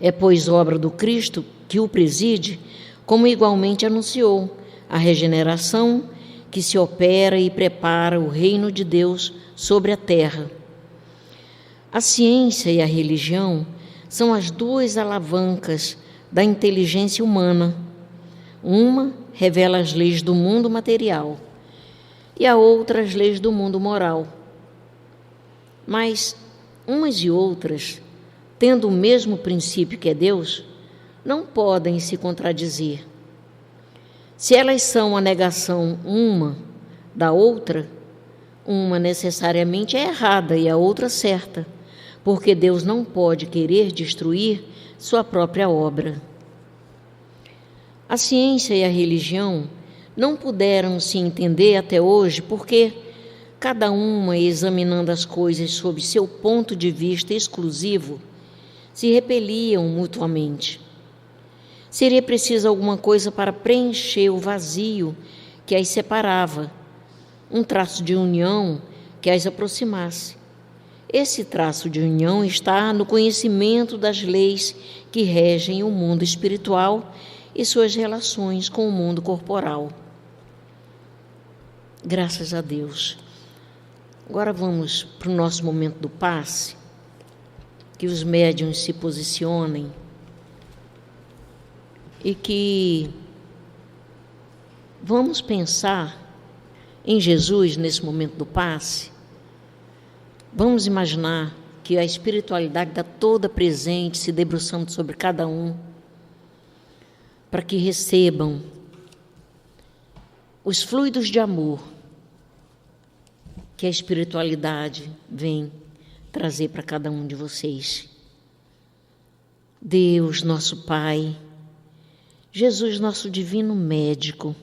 É, pois, obra do Cristo que o preside, como igualmente anunciou, a regeneração que se opera e prepara o reino de Deus sobre a terra. A ciência e a religião são as 2 alavancas da inteligência humana. Uma revela as leis do mundo material e a outra as leis do mundo moral. Mas umas e outras, tendo o mesmo princípio que é Deus, não podem se contradizer. Se elas são a negação uma da outra, uma necessariamente é errada e a outra certa, porque Deus não pode querer destruir sua própria obra. A ciência e a religião não puderam se entender até hoje porque, cada uma examinando as coisas sob seu ponto de vista exclusivo, se repeliam mutuamente. Seria preciso alguma coisa para preencher o vazio que as separava, um traço de união que as aproximasse. Esse traço de união está no conhecimento das leis que regem o mundo espiritual e suas relações com o mundo corporal. Graças a Deus. Agora vamos para o nosso momento do passe, que os médiuns se posicionem e que vamos pensar em Jesus nesse momento do passe, Vamos imaginar que a espiritualidade está toda presente, se debruçando sobre cada um, para que recebam os fluidos de amor que a espiritualidade vem trazer para cada um de vocês. Deus, nosso Pai, Jesus, nosso divino médico,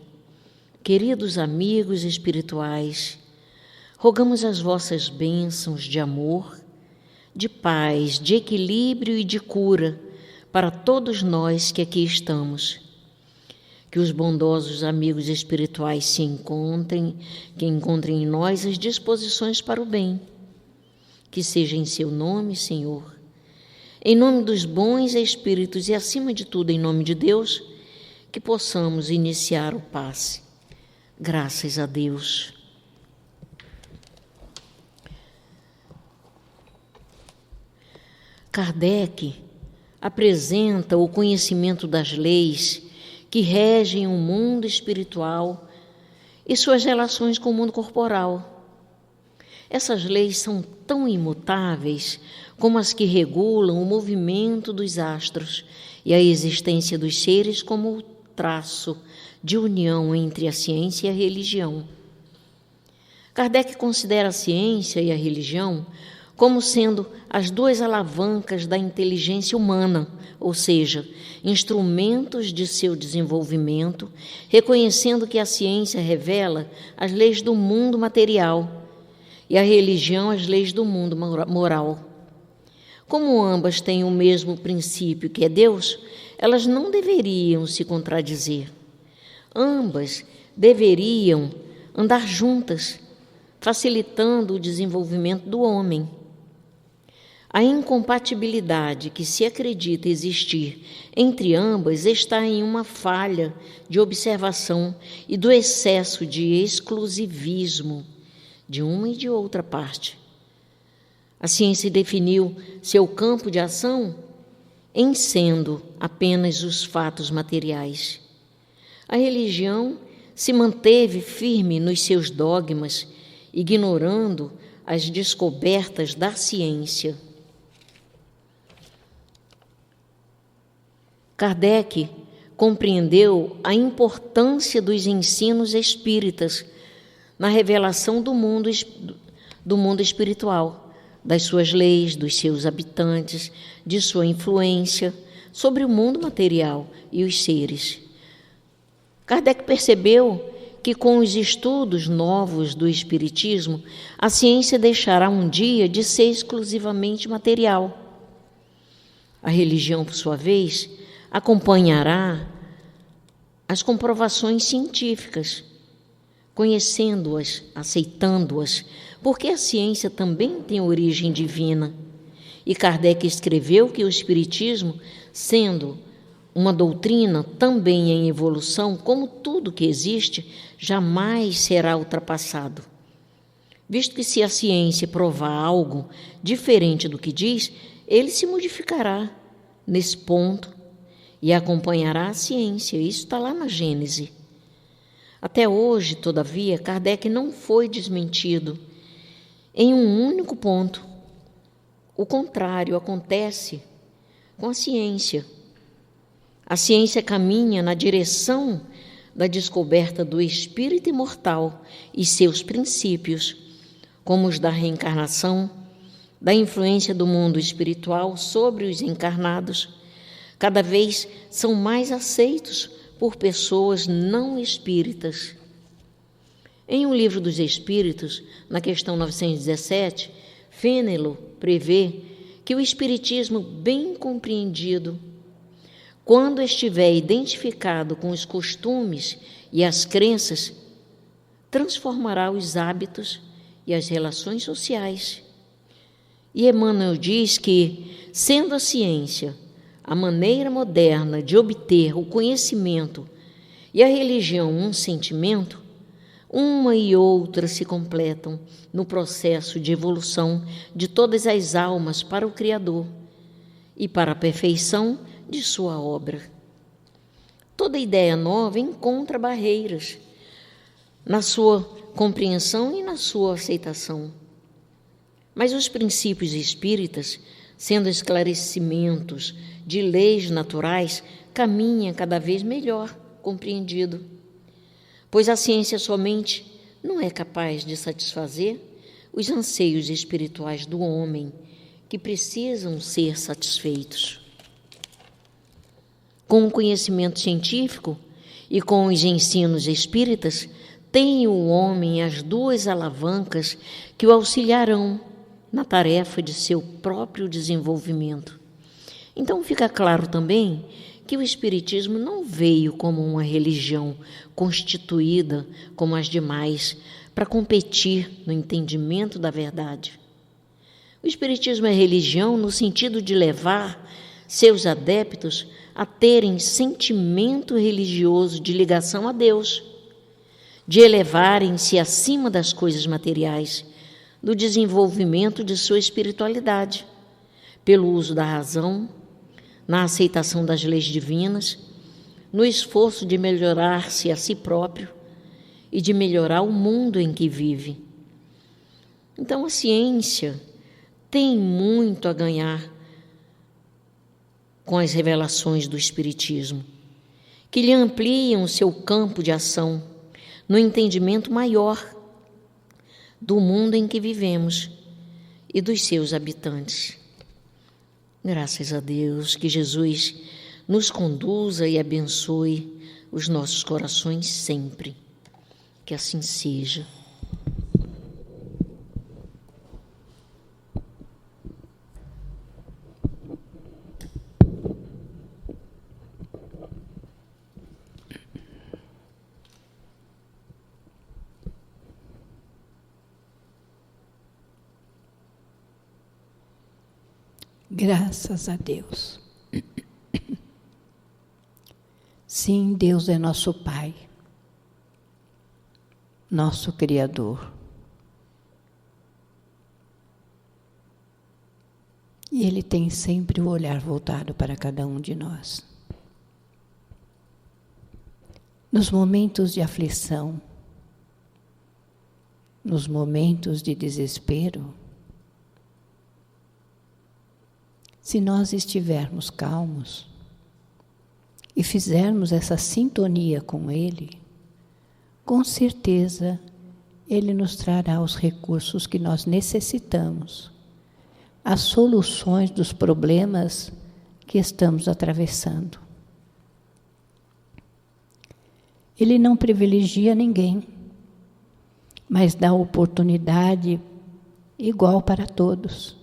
queridos amigos espirituais, rogamos as vossas bênçãos de amor, de paz, de equilíbrio e de cura para todos nós que aqui estamos. Que os bondosos amigos espirituais se encontrem, que encontrem em nós as disposições para o bem. Que seja em seu nome, Senhor, em nome dos bons espíritos e, acima de tudo, em nome de Deus, que possamos iniciar o passe. Graças a Deus. Kardec apresenta o conhecimento das leis que regem o mundo espiritual e suas relações com o mundo corporal. Essas leis são tão imutáveis como as que regulam o movimento dos astros e a existência dos seres como o traço de união entre a ciência e a religião. Kardec considera a ciência e a religião como sendo as duas alavancas da inteligência humana, ou seja, instrumentos de seu desenvolvimento, reconhecendo que a ciência revela as leis do mundo material e a religião as leis do mundo moral. Como ambas têm o mesmo princípio, que é Deus, elas não deveriam se contradizer. Ambas deveriam andar juntas, facilitando o desenvolvimento do homem. A incompatibilidade que se acredita existir entre ambas está em uma falha de observação e do excesso de exclusivismo de uma e de outra parte. A ciência definiu seu campo de ação em sendo apenas os fatos materiais. A religião se manteve firme nos seus dogmas, ignorando as descobertas da ciência. Kardec compreendeu a importância dos ensinos espíritas na revelação do mundo espiritual, das suas leis, dos seus habitantes, de sua influência sobre o mundo material e os seres. Kardec percebeu que com os estudos novos do Espiritismo, a ciência deixará um dia de ser exclusivamente material. A religião, por sua vez, acompanhará as comprovações científicas, conhecendo-as, aceitando-as, porque a ciência também tem origem divina. E Kardec escreveu que o Espiritismo, sendo uma doutrina também em evolução, como tudo que existe, jamais será ultrapassado. Visto que se a ciência provar algo diferente do que diz, ele se modificará nesse ponto e acompanhará a ciência. Isso está lá na Gênese. Até hoje, todavia, Kardec não foi desmentido em um único ponto. O contrário acontece com a ciência. A ciência caminha na direção da descoberta do espírito imortal e seus princípios, como os da reencarnação, da influência do mundo espiritual sobre os encarnados, cada vez são mais aceitos por pessoas não espíritas. Em O Livro dos Espíritos, na questão 917, Fénelon prevê que o espiritismo bem compreendido, quando estiver identificado com os costumes e as crenças, transformará os hábitos e as relações sociais. E Emmanuel diz que, sendo a ciência a maneira moderna de obter o conhecimento e a religião um sentimento, uma e outra se completam no processo de evolução de todas as almas para o Criador e para a perfeição de sua obra. Toda ideia nova encontra barreiras na sua compreensão e na sua aceitação. Mas os princípios espíritas, sendo esclarecimentos de leis naturais, caminham cada vez melhor compreendido, pois a ciência somente não é capaz de satisfazer os anseios espirituais do homem, que precisam ser satisfeitos. Com o conhecimento científico e com os ensinos espíritas, tem o homem as duas alavancas que o auxiliarão na tarefa de seu próprio desenvolvimento. Então fica claro também que o Espiritismo não veio como uma religião constituída como as demais para competir no entendimento da verdade. O Espiritismo é religião no sentido de levar seus adeptos a terem sentimento religioso de ligação a Deus, de elevarem-se acima das coisas materiais, do desenvolvimento de sua espiritualidade, pelo uso da razão, na aceitação das leis divinas, no esforço de melhorar-se a si próprio e de melhorar o mundo em que vive. Então, a ciência tem muito a ganhar com as revelações do Espiritismo, que lhe ampliam o seu campo de ação no entendimento maior do mundo em que vivemos e dos seus habitantes. Graças a Deus, que Jesus nos conduza e abençoe os nossos corações sempre. Que assim seja. Graças a Deus. Sim, Deus é nosso Pai, nosso Criador. E Ele tem sempre o olhar voltado para cada um de nós. Nos momentos de aflição, nos momentos de desespero, se nós estivermos calmos e fizermos essa sintonia com Ele, com certeza Ele nos trará os recursos que nós necessitamos, as soluções dos problemas que estamos atravessando. Ele não privilegia ninguém, mas dá oportunidade igual para todos.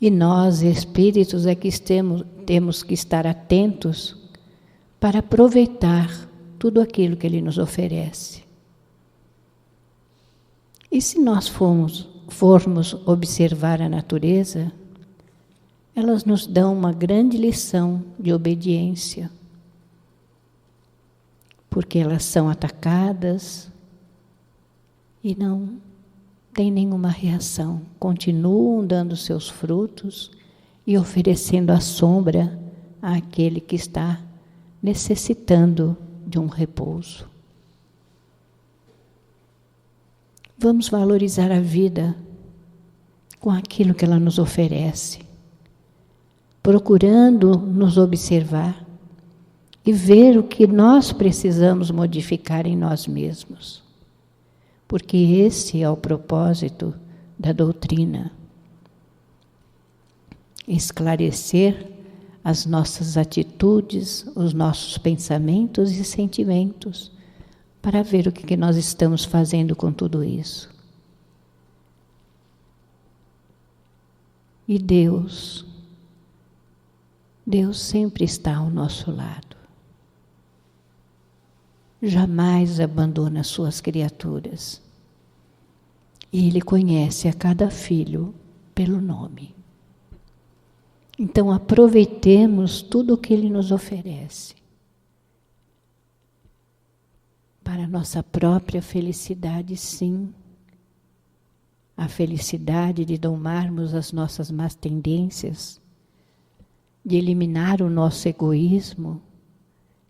E nós, espíritos, é que temos que estar atentos para aproveitar tudo aquilo que Ele nos oferece. E se nós formos observar a natureza, elas nos dão uma grande lição de obediência, porque elas são atacadas e não tem nenhuma reação, continuam dando seus frutos e oferecendo a sombra àquele que está necessitando de um repouso. Vamos valorizar a vida com aquilo que ela nos oferece, procurando nos observar e ver o que nós precisamos modificar em nós mesmos. Porque esse é o propósito da doutrina. Esclarecer as nossas atitudes, os nossos pensamentos e sentimentos, para ver o que nós estamos fazendo com tudo isso. E Deus sempre está ao nosso lado. Jamais abandona suas criaturas. E Ele conhece a cada filho pelo nome. Então aproveitemos tudo o que Ele nos oferece para a nossa própria felicidade, sim. A felicidade de domarmos as nossas más tendências, de eliminar o nosso egoísmo,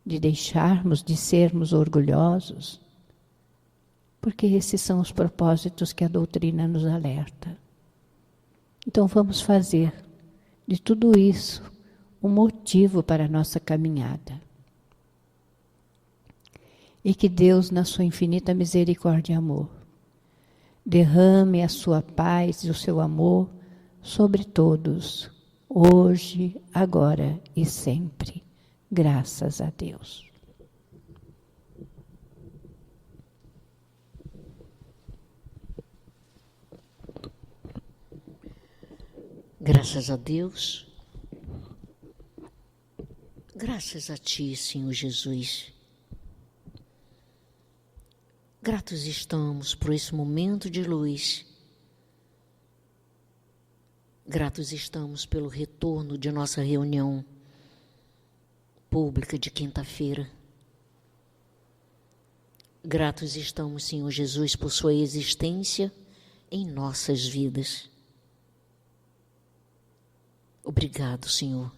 de deixarmos de sermos orgulhosos, porque esses são os propósitos que a doutrina nos alerta. Então vamos fazer de tudo isso um motivo para a nossa caminhada. E que Deus, na sua infinita misericórdia e amor, derrame a sua paz e o seu amor sobre todos, hoje, agora e sempre. Graças a Deus. Graças a Deus. Graças a Ti, Senhor Jesus. Gratos estamos por esse momento de luz. Gratos estamos pelo retorno de nossa reunião pública de quinta-feira. Gratos estamos, Senhor Jesus, por Sua existência em nossas vidas. Obrigado, Senhor,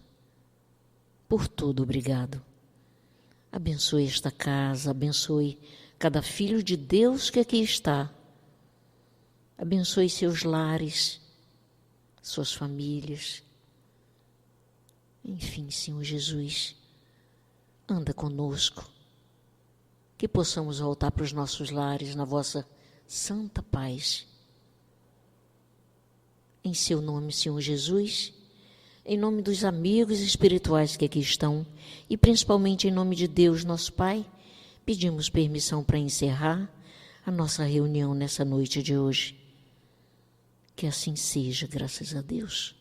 por tudo, obrigado. Abençoe esta casa, abençoe cada filho de Deus que aqui está. Abençoe seus lares, suas famílias. Enfim, Senhor Jesus, anda conosco, que possamos voltar para os nossos lares na vossa santa paz. Em seu nome, Senhor Jesus, em nome dos amigos espirituais que aqui estão, e principalmente em nome de Deus, nosso Pai, pedimos permissão para encerrar a nossa reunião nessa noite de hoje. Que assim seja, graças a Deus.